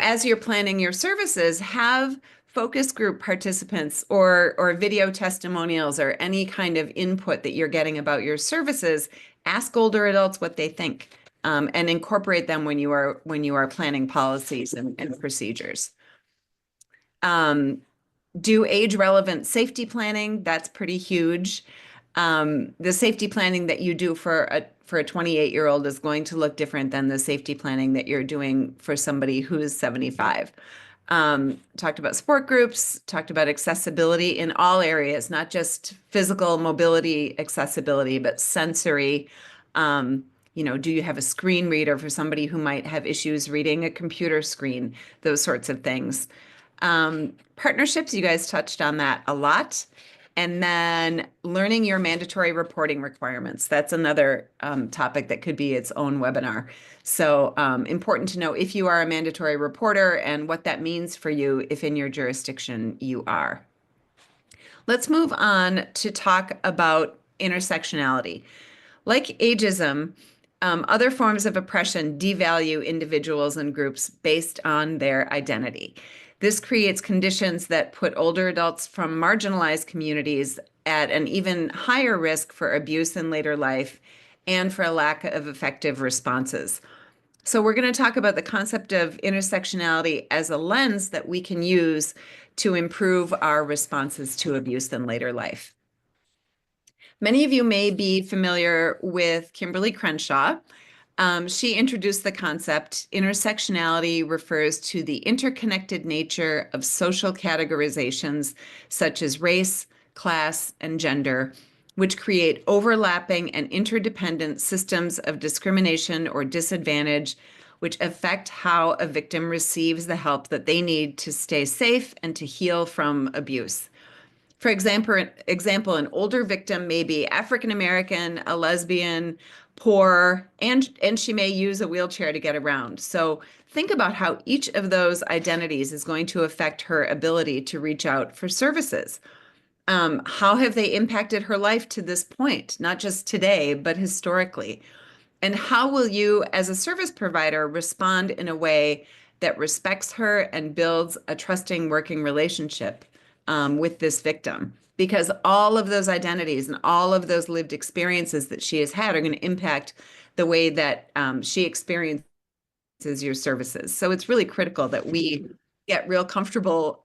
as you're planning your services, have focus group participants or video testimonials or any kind of input that you're getting about your services. Ask older adults what they think. And incorporate them when you are planning policies and procedures. Do age relevant safety planning. That's pretty huge. The safety planning that you do for a 28-year-old is going to look different than the safety planning that you're doing for somebody who is 75. talked about support groups, talked about accessibility in all areas, not just physical mobility accessibility, but sensory. Do you have a screen reader for somebody who might have issues reading a computer screen? Those sorts of things. Partnerships, you guys touched on that a lot. And then learning your mandatory reporting requirements. That's another topic that could be its own webinar. So important to know if you are a mandatory reporter and what that means for you if in your jurisdiction you are. Let's move on to talk about intersectionality. Like ageism, other forms of oppression devalue individuals and groups based on their identity. This creates conditions that put older adults from marginalized communities at an even higher risk for abuse in later life and for a lack of effective responses. So we're going to talk about the concept of intersectionality as a lens that we can use to improve our responses to abuse in later life. Many of you may be familiar with Kimberly Crenshaw. She introduced the concept. Intersectionality refers to the interconnected nature of social categorizations such as race, class, and gender, which create overlapping and interdependent systems of discrimination or disadvantage, which affect how a victim receives the help that they need to stay safe and to heal from abuse. For example, an older victim may be African American, a lesbian, poor, and she may use a wheelchair to get around. So think about how each of those identities is going to affect her ability to reach out for services. How have they impacted her life to this point, not just today, but historically? And how will you, as a service provider, respond in a way that respects her and builds a trusting working relationship with this victim? Because all of those identities and all of those lived experiences that she has had are going to impact the way that she experiences your services. So it's really critical that we get real comfortable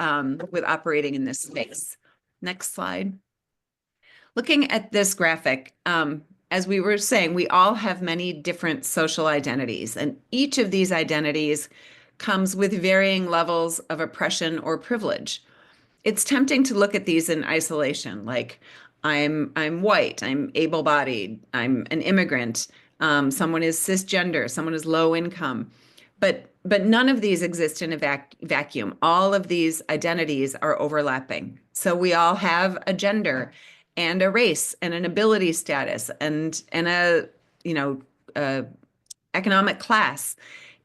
with operating in this space. Next slide. Looking at this graphic, as we were saying, we all have many different social identities, and each of these identities comes with varying levels of oppression or privilege. It's tempting to look at these in isolation, like I'm white, I'm able-bodied, I'm an immigrant, someone is cisgender, someone is low income. But none of these exist in a vacuum. All of these identities are overlapping. So we all have a gender and a race and an ability status and a economic class.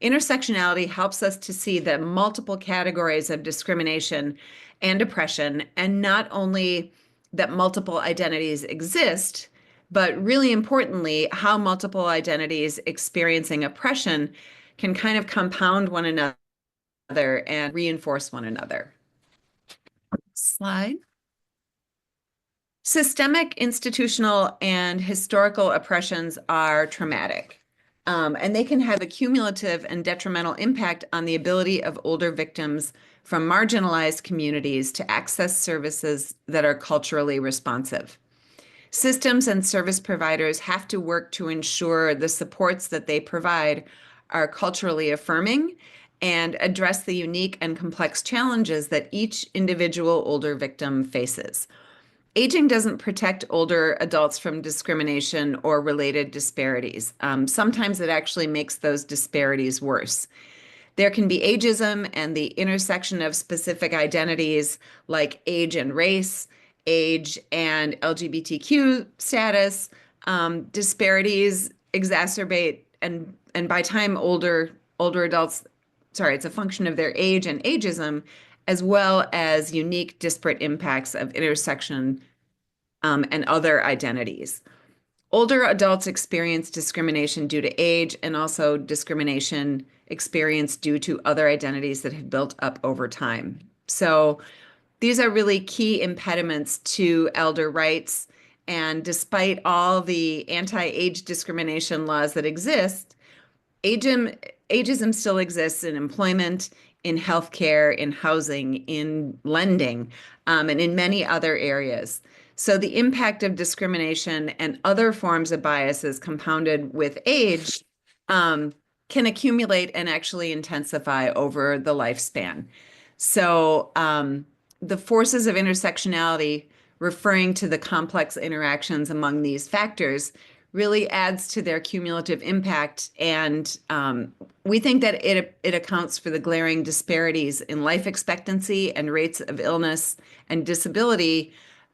Intersectionality helps us to see the multiple categories of discrimination and oppression, and not only that multiple identities exist, but really importantly, how multiple identities experiencing oppression can kind of compound one another and reinforce one another. Slide. Systemic, institutional, and historical oppressions are traumatic, and they can have a cumulative and detrimental impact on the ability of older victims from marginalized communities to access services that are culturally responsive. Systems and service providers have to work to ensure the supports that they provide are culturally affirming and address the unique and complex challenges that each individual older victim faces. Aging doesn't protect older adults from discrimination or related disparities. Sometimes it actually makes those disparities worse. There can be ageism and the intersection of specific identities like age and race, age and LGBTQ status. Disparities exacerbate and by time older adults, it's a function of their age and ageism, as well as unique disparate impacts of intersection and other identities. Older adults experience discrimination due to age and also discrimination experienced due to other identities that have built up over time. So these are really key impediments to elder rights. And despite all the anti-age discrimination laws that exist, ageism still exists in employment, in healthcare, in housing, in lending, and in many other areas. So the impact of discrimination and other forms of biases compounded with age can accumulate and actually intensify over the lifespan. So the forces of intersectionality, referring to the complex interactions among these factors, really adds to their cumulative impact. And we think that it accounts for the glaring disparities in life expectancy and rates of illness and disability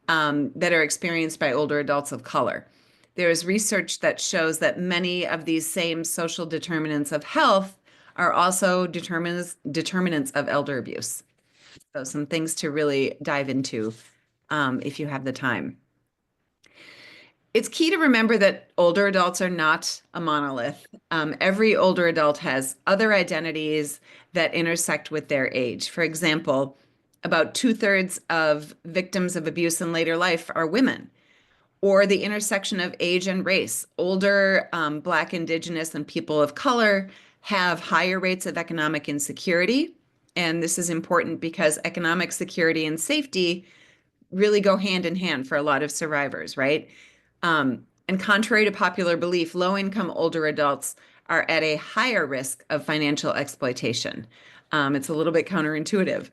that are experienced by older adults of color. There is research that shows that many of these same social determinants of health are also determinants of elder abuse. So some things to really dive into if you have the time. It's key to remember that older adults are not a monolith. Every older adult has other identities that intersect with their age. For example, about 2/3 of victims of abuse in later life are women, or the intersection of age and race. Older Black, Indigenous, and people of color have higher rates of economic insecurity. And this is important because economic security and safety really go hand in hand for a lot of survivors, right? And contrary to popular belief, low-income older adults are at a higher risk of financial exploitation. It's a little bit counterintuitive.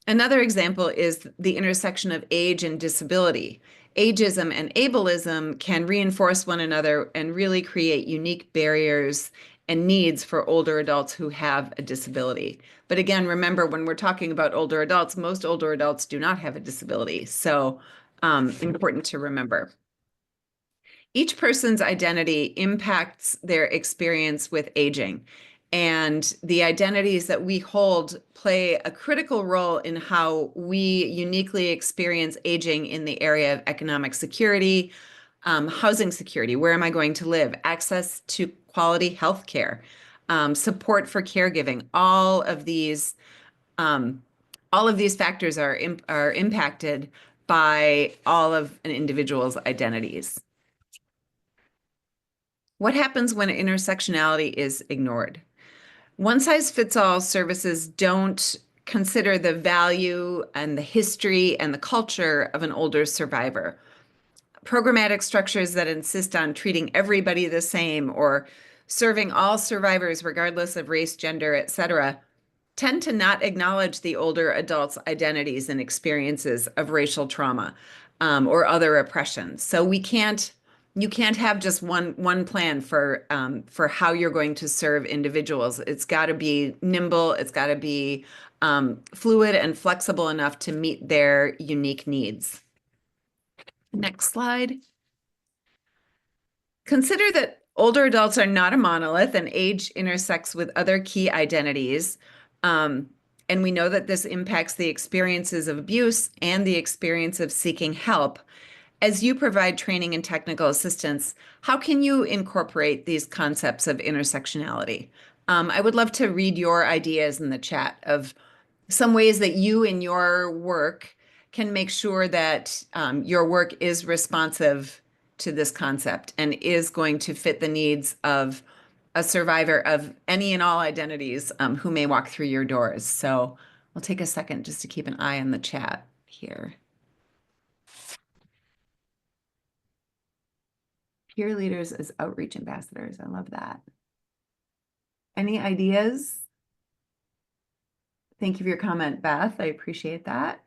Another example is the intersection of age and disability. Ageism and ableism can reinforce one another and really create unique barriers and needs for older adults who have a disability. But again, remember, when we're talking about older adults, most older adults do not have a disability. So important to remember. Each person's identity impacts their experience with aging. And the identities that we hold play a critical role in how we uniquely experience aging in the area of economic security, housing security, where am I going to live, access to quality health care, support for caregiving. All of these factors are impacted by all of an individual's identities. What happens when intersectionality is ignored? One-size-fits-all services don't consider the value and the history and the culture of an older survivor. Programmatic structures that insist on treating everybody the same or serving all survivors regardless of race, gender, etc., tend to not acknowledge the older adults' identities and experiences of racial trauma or other oppression. So you can't have just one plan for how you're going to serve individuals. It's got to be nimble. It's got to be fluid and flexible enough to meet their unique needs. Next slide. Consider that older adults are not a monolith and age intersects with other key identities. And we know that this impacts the experiences of abuse and the experience of seeking help. As you provide training and technical assistance, how can you incorporate these concepts of intersectionality? I would love to read your ideas in the chat of some ways that you in your work can make sure that your work is responsive to this concept and is going to fit the needs of a survivor of any and all identities who may walk through your doors. So we'll take a second just to keep an eye on the chat here. Peer leaders as outreach ambassadors. I love that. Any ideas? Thank you for your comment, Beth. I appreciate that.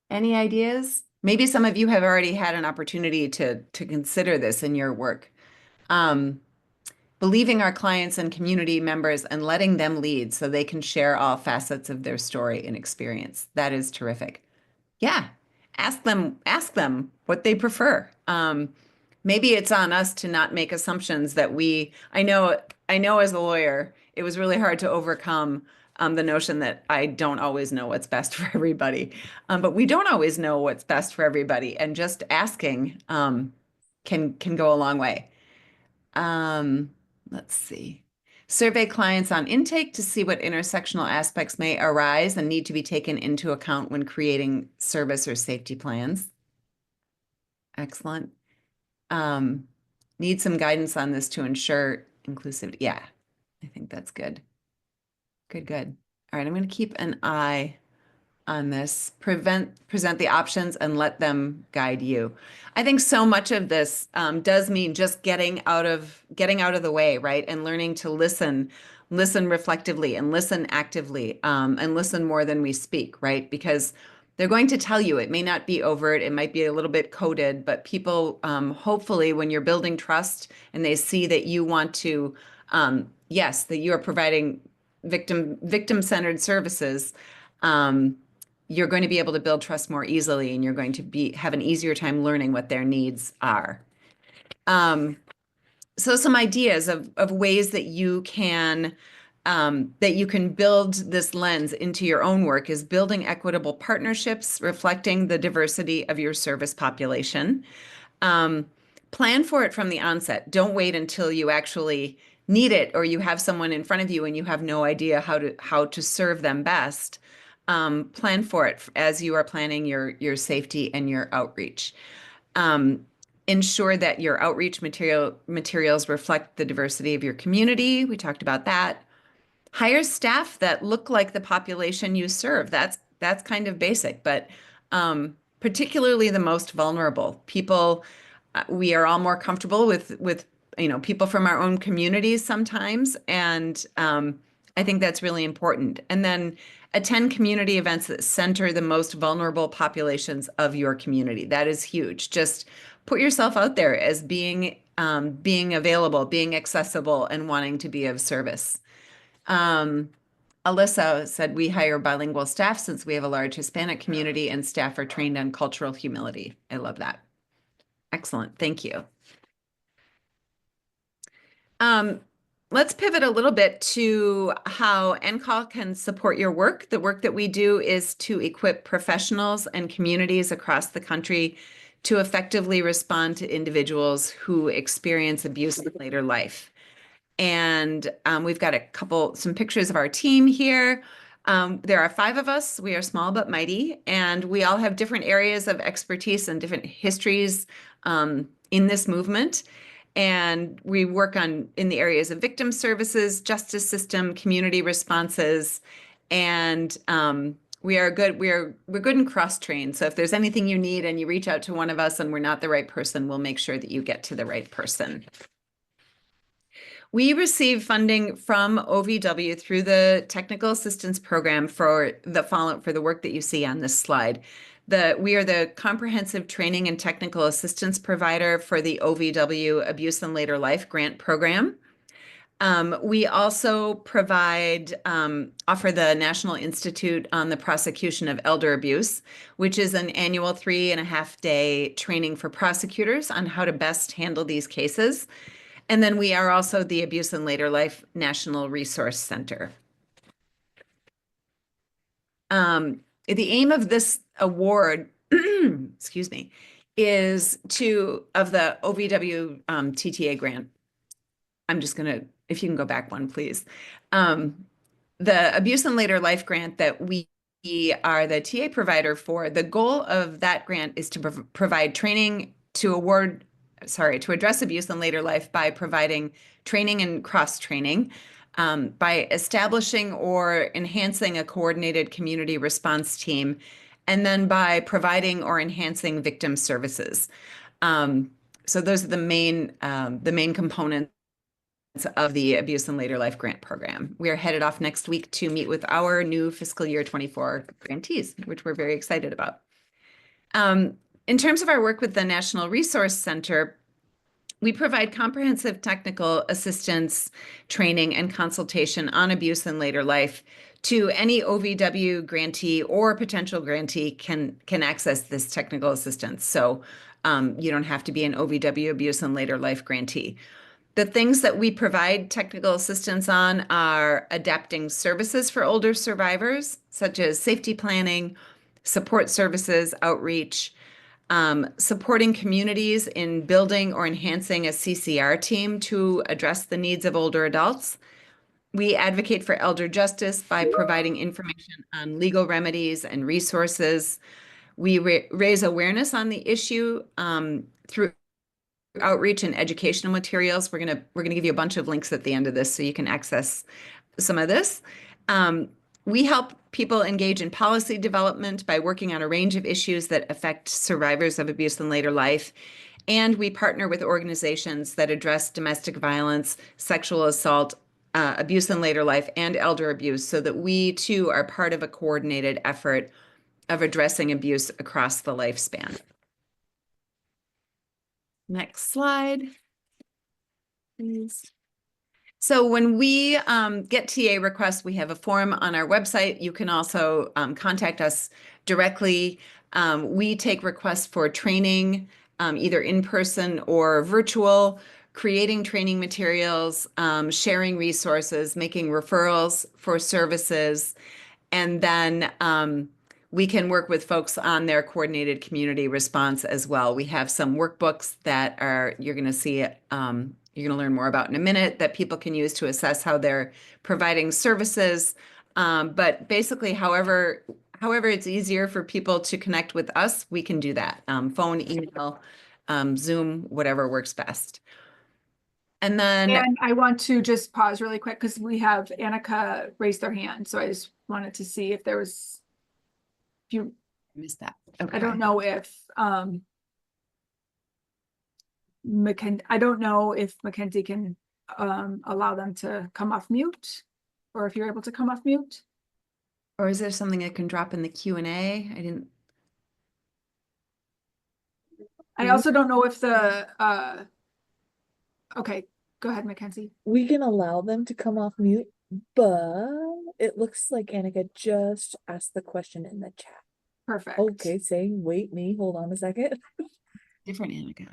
Any ideas? Maybe some of you have already had an opportunity to consider this in your work. Believing our clients and community members and letting them lead so they can share all facets of their story and experience. That is terrific. Yeah, ask them what they prefer. Maybe it's on us to not make assumptions that I know as a lawyer, it was really hard to overcome the notion that I don't always know what's best for everybody. But we don't always know what's best for everybody. And just asking can go a long way. Let's see. Survey clients on intake to see what intersectional aspects may arise and need to be taken into account when creating service or safety plans. Excellent. Need some guidance on this to ensure inclusivity. Yeah, I think that's good. Good. All right, I'm going to keep an eye on this. Present the options and let them guide you. I think so much of this does mean just getting out of the way, right? And learning to listen reflectively and listen actively, and listen more than we speak, right? Because they're going to tell you. It may not be overt, it might be a little bit coded, but people, hopefully, when you're building trust and they see that you want to, yes, that you are providing victim-centered services, you're going to be able to build trust more easily, and you're going to have an easier time learning what their needs are. So some ideas of ways that you can build this lens into your own work is building equitable partnerships, reflecting the diversity of your service population. Plan for it from the onset. Don't wait until you actually need it or you have someone in front of you and you have no idea how to serve them best. Plan for it as you are planning your safety and your outreach. Ensure that your outreach materials reflect the diversity of your community. We talked about that. Hire staff that look like the population you serve. That's kind of basic, but particularly the most vulnerable people. We are all more comfortable with people from our own communities sometimes, and I think that's really important. And then attend community events that center the most vulnerable populations of your community. That is huge. Just put yourself out there as being available, being accessible, and wanting to be of service. Alyssa said, we hire bilingual staff since we have a large Hispanic community and staff are trained on cultural humility. I love that. Excellent. Thank you. Let's pivot a little bit to how Ncall can support your work. The work that we do is to equip professionals and communities across the country to effectively respond to individuals who experience abuse in later life. And we've got some pictures of our team here. There are 5 of us. We are small but mighty, and we all have different areas of expertise and different histories in this movement. And we work in the areas of victim services, justice system, community responses, and we're good and cross-trained. So if there's anything you need and you reach out to one of us and we're not the right person, we'll make sure that you get to the right person. We receive funding from OVW through the Technical Assistance Program for the work that you see on this slide. We are the comprehensive training and technical assistance provider for the OVW Abuse in Later Life Grant Program. We also offer the National Institute on the Prosecution of Elder Abuse, which is an annual 3.5-day training for prosecutors on how to best handle these cases. And then we are also the Abuse in Later Life National Resource Center. The aim of this award, excuse me, is of the OVW TTA grant. I'm just going to, if you can go back one, please. The Abuse in Later Life grant that we are the TA provider for, the goal of that grant is to provide training to address abuse in later life by providing training and cross-training, by establishing or enhancing a coordinated community response team, and then by providing or enhancing victim services. So those are the main components of the Abuse in Later Life Grant Program. We are headed off next week to meet with our new fiscal year 24 grantees, which we're very excited about. In terms of our work with the National Resource Center, we provide comprehensive technical assistance, training, and consultation on abuse in later life to any OVW grantee or potential grantee can access this technical assistance. So you don't have to be an OVW Abuse in Later Life grantee. The things that we provide technical assistance on are adapting services for older survivors, such as safety planning, support services, outreach, supporting communities in building or enhancing a CCR team to address the needs of older adults. We advocate for elder justice by providing information on legal remedies and resources. We raise awareness on the issue through outreach and educational materials. We're gonna give you a bunch of links at the end of this so you can access some of this. We help people engage in policy development by working on a range of issues that affect survivors of abuse in later life. And we partner with organizations that address domestic violence, sexual assault, abuse in later life, and elder abuse, so that we too are part of a coordinated effort of addressing abuse across the lifespan. Next slide, please. So when we get TA requests, we have a form on our website. You can also contact us directly. We take requests for training, either in person or virtual, creating training materials, sharing resources, making referrals for services, and then we can work with folks on their coordinated community response as well. We have some workbooks that are, you're going to see, you're going to learn more about in a minute, that people can use to assess how they're providing services. But basically, however it's easier for people to connect with us, we can do that. Phone, email, Zoom, whatever works best. And then And I want to just pause really quick because we have Annika raise their hand. So I just wanted to see if there was, if you, missed that. I don't know if, I don't know if Mackenzie can allow them to come off mute, or if you're able to come off mute. Or is there something I can drop in the Q&A? I didn't. I also don't know if the, okay, go ahead, Mackenzie. We can allow them to come off mute, but it looks like Annika just asked the question in the chat. Perfect. Okay, saying, wait, hold on a second. Different Annika.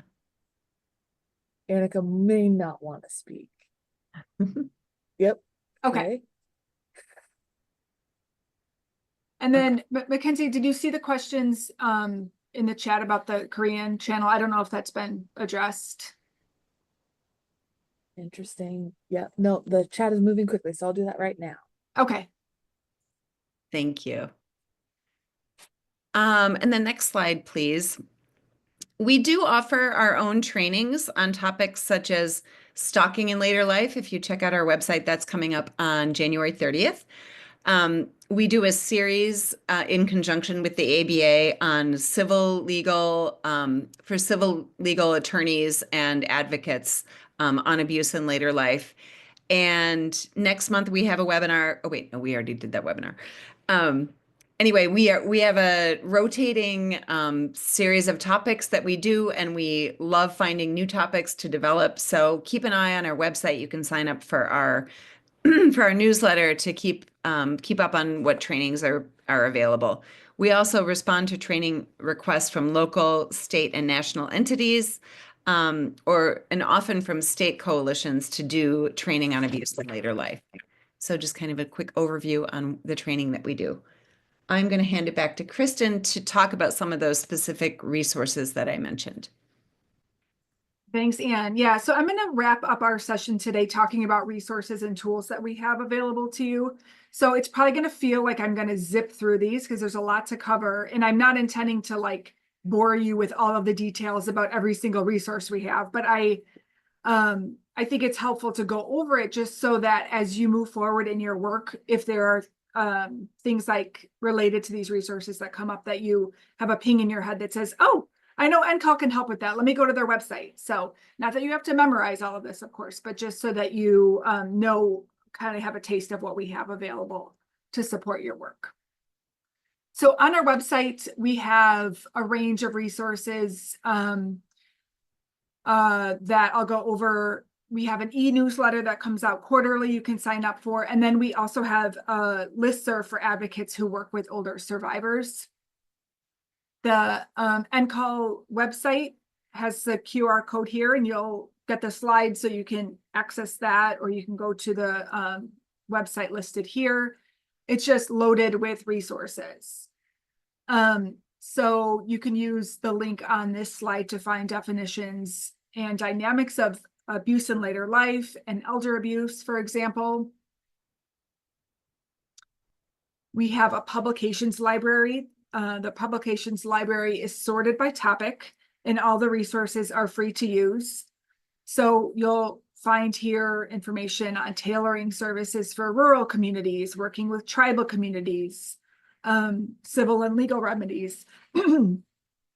Annika may not want to speak. Yep. Okay. And then, Mackenzie, did you see the questions in the chat about the Korean channel? I don't know if that's been addressed. Interesting. Yeah, no, the chat is moving quickly, so I'll do that right now. Okay. Thank you. And the next slide, please. We do offer our own trainings on topics such as stalking in later life. If you check out our website, that's coming up on January 30th. We do a series in conjunction with the ABA on civil legal, for civil legal attorneys and advocates on abuse in later life. And next month we have a webinar. Oh wait, no, we already did that webinar. Anyway, we have a rotating series of topics that we do, and we love finding new topics to develop. So keep an eye on our website. You can sign up for our for our newsletter to keep up on what trainings are available. We also respond to training requests from local, state, and national entities, and often from state coalitions to do training on abuse in later life. So just kind of a quick overview on the training that we do. I'm going to hand it back to Kristen to talk about some of those specific resources that I mentioned. Thanks, Anne. Yeah, so I'm going to wrap up our session today talking about resources and tools that we have available to you. So it's probably going to feel like I'm going to zip through these because there's a lot to cover, and I'm not intending to like bore you with all of the details about every single resource we have, but I think it's helpful to go over it just so that as you move forward in your work, if there are things like related to these resources that come up that you have a ping in your head that says, oh, I know Ncall can help with that. Let me go to their website. So not that you have to memorize all of this, of course, but just so that you know, kind of have a taste of what we have available to support your work. So on our website, we have a range of resources that I'll go over. We have an e-newsletter that comes out quarterly you can sign up for. And then we also have a listserv for advocates who work with older survivors. The Ncall website has the QR code here, and you'll get the slides so you can access that, or you can go to the website listed here. It's just loaded with resources. So you can use the link on this slide to find definitions and dynamics of abuse in later life and elder abuse, for example. We have a publications library. The publications library is sorted by topic, and all the resources are free to use. So you'll find here information on tailoring services for rural communities, working with tribal communities, civil and legal remedies,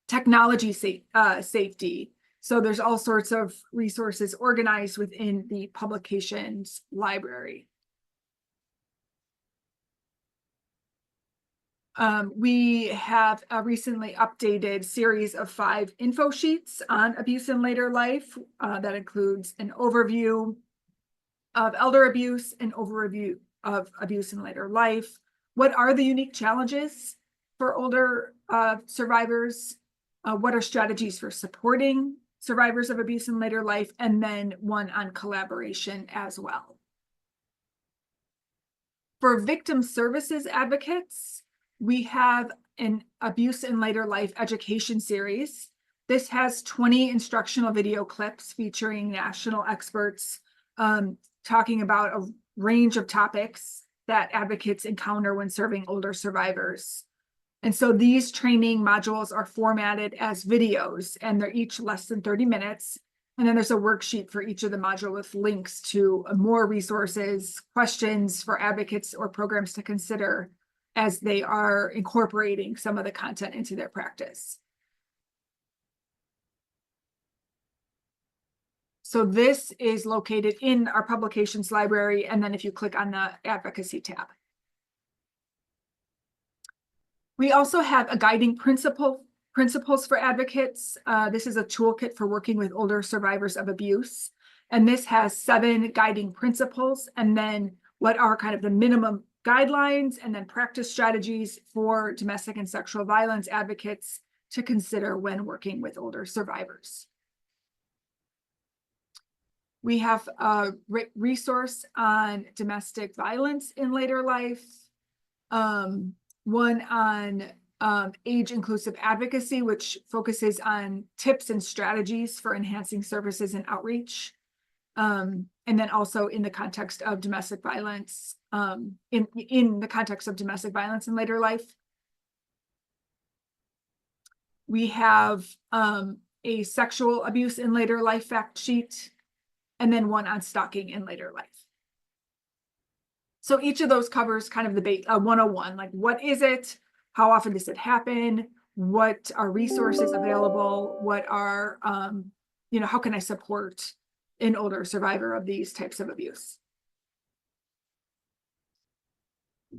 technology safety. So there's all sorts of resources organized within the publications library. We have a recently updated series of 5 info sheets on abuse in later life. That includes an overview of elder abuse, an overview of abuse in later life. What are the unique challenges for older survivors? What are strategies for supporting survivors of abuse in later life? And then one on collaboration as well. For victim services advocates, we have an abuse in later life education series. This has 20 instructional video clips featuring national experts talking about a range of topics that advocates encounter when serving older survivors. And so these training modules are formatted as videos, and they're each less than 30 minutes. And then there's a worksheet for each of the module with links to more resources, questions for advocates or programs to consider as they are incorporating some of the content into their practice. So this is located in our publications library, and then if you click on the advocacy tab. We also have a guiding principles for advocates. This is a toolkit for working with older survivors of abuse. And this has 7 guiding principles, and then what are kind of the minimum guidelines and then practice strategies for domestic and sexual violence advocates to consider when working with older survivors. We have a resource on domestic violence in later life, one on age-inclusive advocacy, which focuses on tips and strategies for enhancing services and outreach. And then also in the context of domestic violence, in the context of domestic violence in later life. We have a sexual abuse in later life fact sheet, and then one on stalking in later life. So each of those covers kind of the 101, like what is it? How often does it happen? What are resources available? What are, how can I support an older survivor of these types of abuse?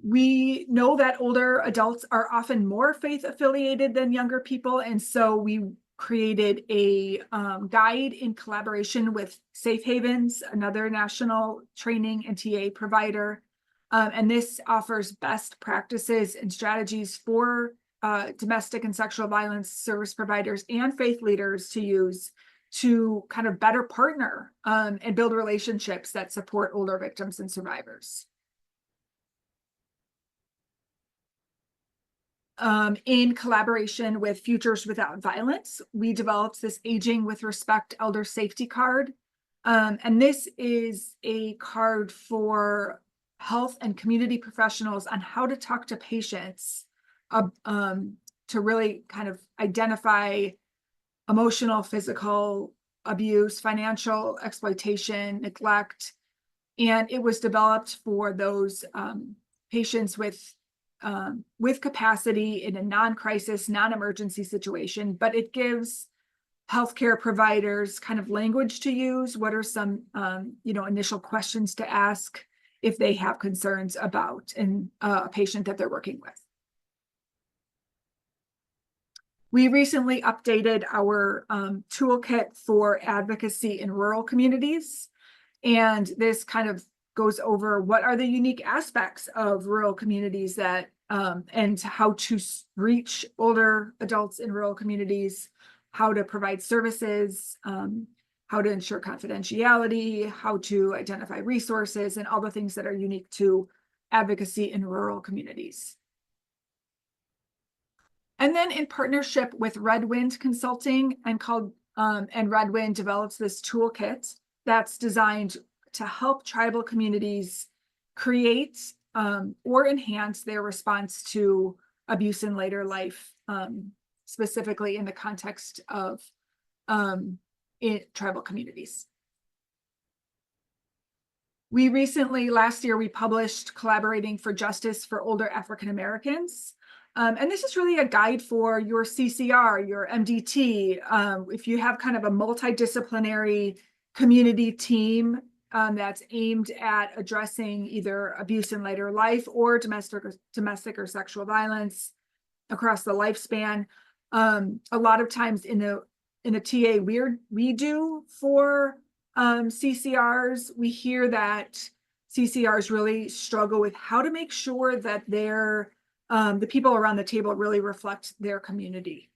We know that older adults are often more faith affiliated than younger people. And so we created a guide in collaboration with Safe Havens, another national training and TA provider. And this offers best practices and strategies for domestic and sexual violence service providers and faith leaders to use to kind of better partner and build relationships that support older victims and survivors. In collaboration with Futures Without Violence, we developed this Aging with Respect Elder Safety Card. And this is a card for health and community professionals on how to talk to patients to really kind of identify emotional, physical abuse, financial exploitation, neglect. And it was developed for those patients with capacity in a non-crisis, non-emergency situation, but it gives healthcare providers kind of language to use. What are some, initial questions to ask if they have concerns about a patient that they're working with? We recently updated our toolkit for advocacy in rural communities, and this kind of goes over what are the unique aspects of rural communities that and how to reach older adults in rural communities, how to provide services, how to ensure confidentiality, how to identify resources, and all the things that are unique to advocacy in rural communities. And then in partnership with Red Wind Consulting and Red Wind develops this toolkit that's designed to help tribal communities create or enhance their response to abuse in later life, specifically in the context of tribal communities. We recently, last year, we published Collaborating for Justice for Older African Americans. And this is really a guide for your CCR, your MDT. If you have kind of a multidisciplinary community team that's aimed at addressing either abuse in later life or domestic or sexual violence across the lifespan. A lot of times in the TA we do for CCRs, we hear that CCRs really struggle with how to make sure that the people around the table really reflect their community.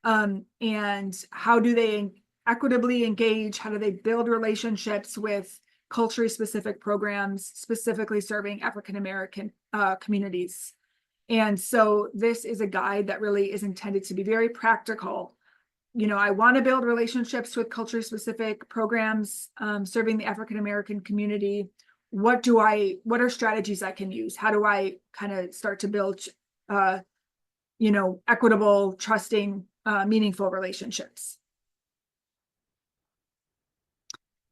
And how do they equitably engage? How do they build relationships with culturally specific programs, specifically serving African American communities? And so this is a guide that really is intended to be very practical. You know, I want to build relationships with culturally specific programs serving the African American community. What are strategies I can use? How do I kind of start to build, equitable, trusting, meaningful relationships?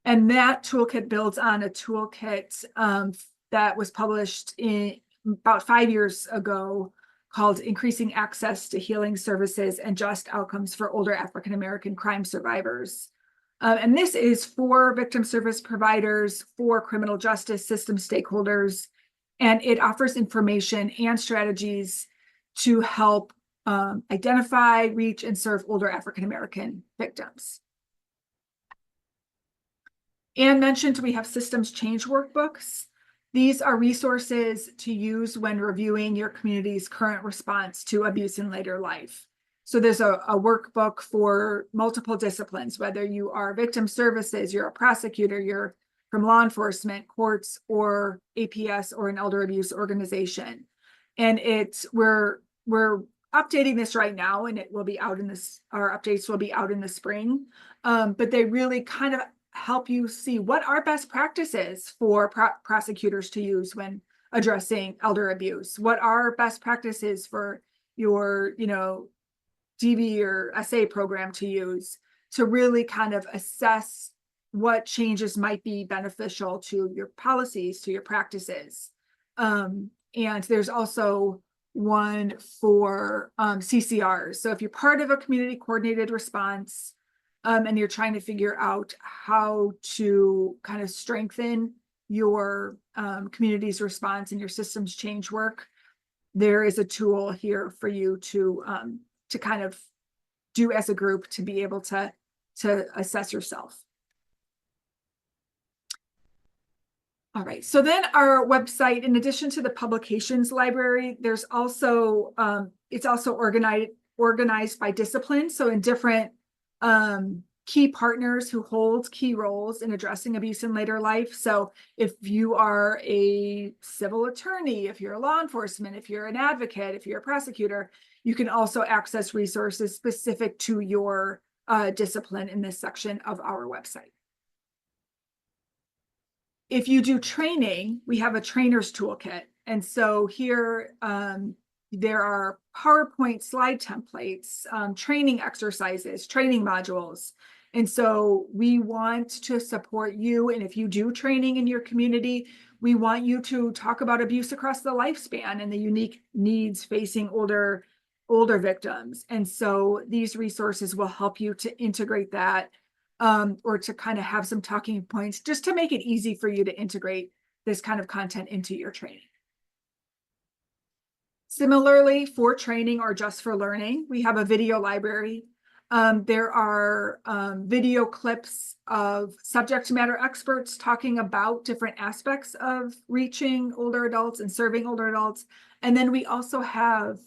And that toolkit builds on a toolkit that was published about 5 years ago called Increasing Access to Healing Services and Just Outcomes for Older African American Crime Survivors. And this is for victim service providers, for criminal justice system stakeholders, and it offers information and strategies to help identify, reach, and serve older African American victims. Anne mentioned we have systems change workbooks. These are resources to use when reviewing your community's current response to abuse in later life. So there's a workbook for multiple disciplines, whether you are victim services, you're a prosecutor, you're from law enforcement, courts, or APS, or an elder abuse organization. And we're updating this right now, and it will be out our updates will be out in the spring. But they really kind of help you see what are best practices for prosecutors to use when addressing elder abuse. What are best practices for your, DV or SA program to use to really kind of assess what changes might be beneficial to your policies, to your practices. And there's also one for CCRs. So if you're part of a community coordinated response, and you're trying to figure out how to kind of strengthen your community's response and your systems change work, there is a tool here for you to kind of do as a group to be able to assess yourself. All right, so then our website, in addition to the publications library, there's also, it's also organized by discipline. So in different key partners who hold key roles in addressing abuse in later life. So if you are a civil attorney, if you're a law enforcement, if you're an advocate, if you're a prosecutor, you can also access resources specific to your discipline in this section of our website. If you do training, we have a trainer's toolkit. And so here, there are PowerPoint slide templates, training exercises, training modules. And so we want to support you. And if you do training in your community, we want you to talk about abuse across the lifespan and the unique needs facing older victims. And so these resources will help you to integrate that, or to kind of have some talking points, just to make it easy for you to integrate this kind of content into your training. Similarly, for training or just for learning, we have a video library. There are video clips of subject matter experts talking about different aspects of reaching older adults and serving older adults. And then we also have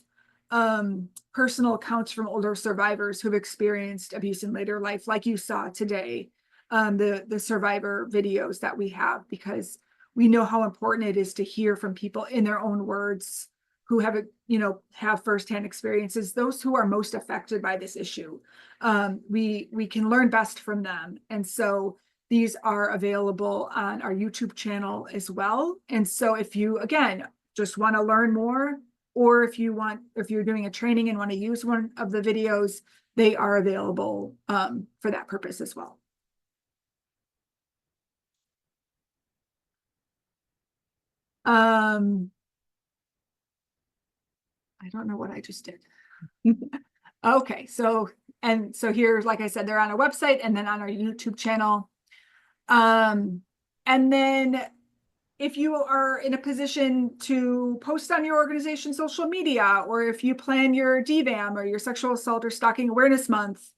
personal accounts from older survivors who've experienced abuse in later life, like you saw today, the survivor videos that we have, because we know how important it is to hear from people in their own words who have firsthand experiences, those who are most affected by this issue. We can learn best from them. And so these are available on our YouTube channel as well. And so if you, again, just want to learn more, or if you're doing a training and want to use one of the videos, they are available for that purpose as well. I don't know what I just did. Okay, so here, like I said, they're on our website and then on our YouTube channel. And then if you are in a position to post on your organization's social media, or if you plan your DVAM or your Sexual Assault or Stalking Awareness Month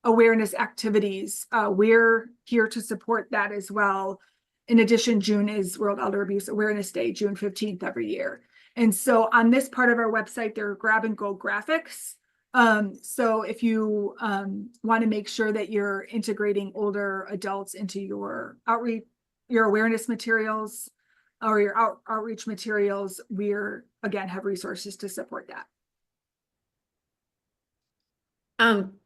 awareness activities, we're here to support that as well. In addition, June is World Elder Abuse Awareness Day, June 15th every year. And so on this part of our website, there are grab and go graphics. So if you want to make sure that you're integrating older adults into your outreach, your awareness materials, or your outreach materials, we're again have resources to support that.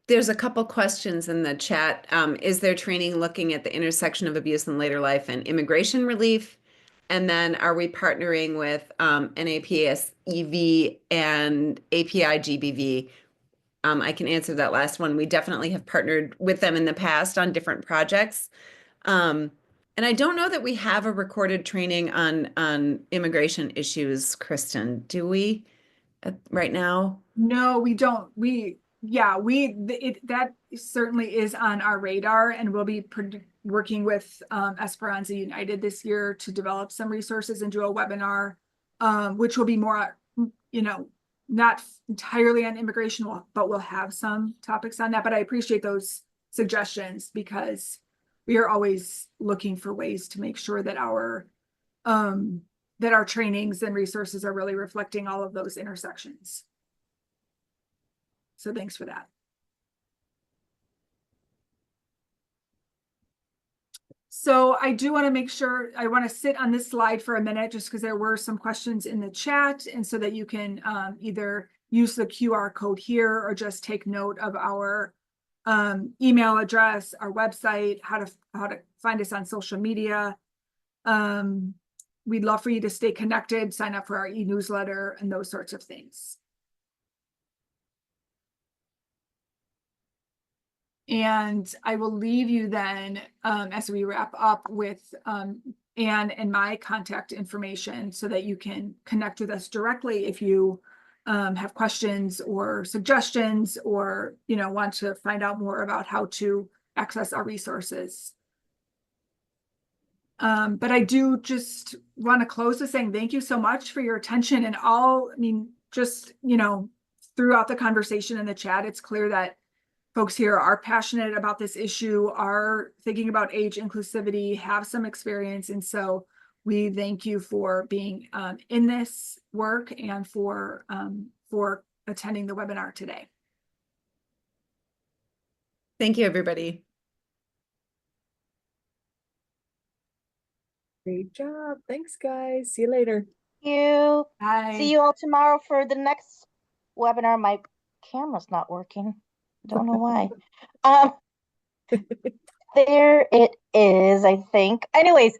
There's a couple questions in the chat. Is there training looking at the intersection of abuse in later life and immigration relief? And then are we partnering with NAPS EV and API GBV? I can answer that last one. We definitely have partnered with them in the past on different projects. And I don't know that we have a recorded training on immigration issues, Kristen. Do we right now? No, we don't. That certainly is on our radar, and we'll be working with Esperanza United this year to develop some resources and do a webinar, which will be more, not entirely on immigration, but we'll have some topics on that. But I appreciate those suggestions because we are always looking for ways to make sure that our trainings and resources are really reflecting all of those intersections. So thanks for that. So I do want to make sure, I want to sit on this slide for a minute just because there were some questions in the chat, and so that you can either use the QR code here or just take note of our email address, our website, how to find us on social media. We'd love for you to stay connected, sign up for our e-newsletter and those sorts of things. And I will leave you then as we wrap up with Anne and my contact information so that you can connect with us directly if you have questions or suggestions, or want to find out more about how to access our resources. But I do just want to close with saying thank you so much for your attention and all. I mean, just throughout the conversation in the chat, it's clear that folks here are passionate about this issue, are thinking about age inclusivity, have some experience. And so we thank you for being in this work and for attending the webinar today. Thank you, everybody. Great job. Thanks, guys. See you later. Thank you. Bye. See you all tomorrow for the next webinar. My camera's not working. Don't know why. There it is, I think. Anyways,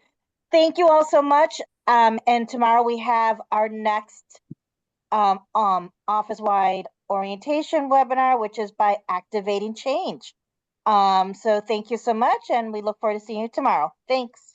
thank you all so much. And tomorrow we have our next office-wide orientation webinar, which is by activating change. So thank you so much, and we look forward to seeing you tomorrow. Thanks.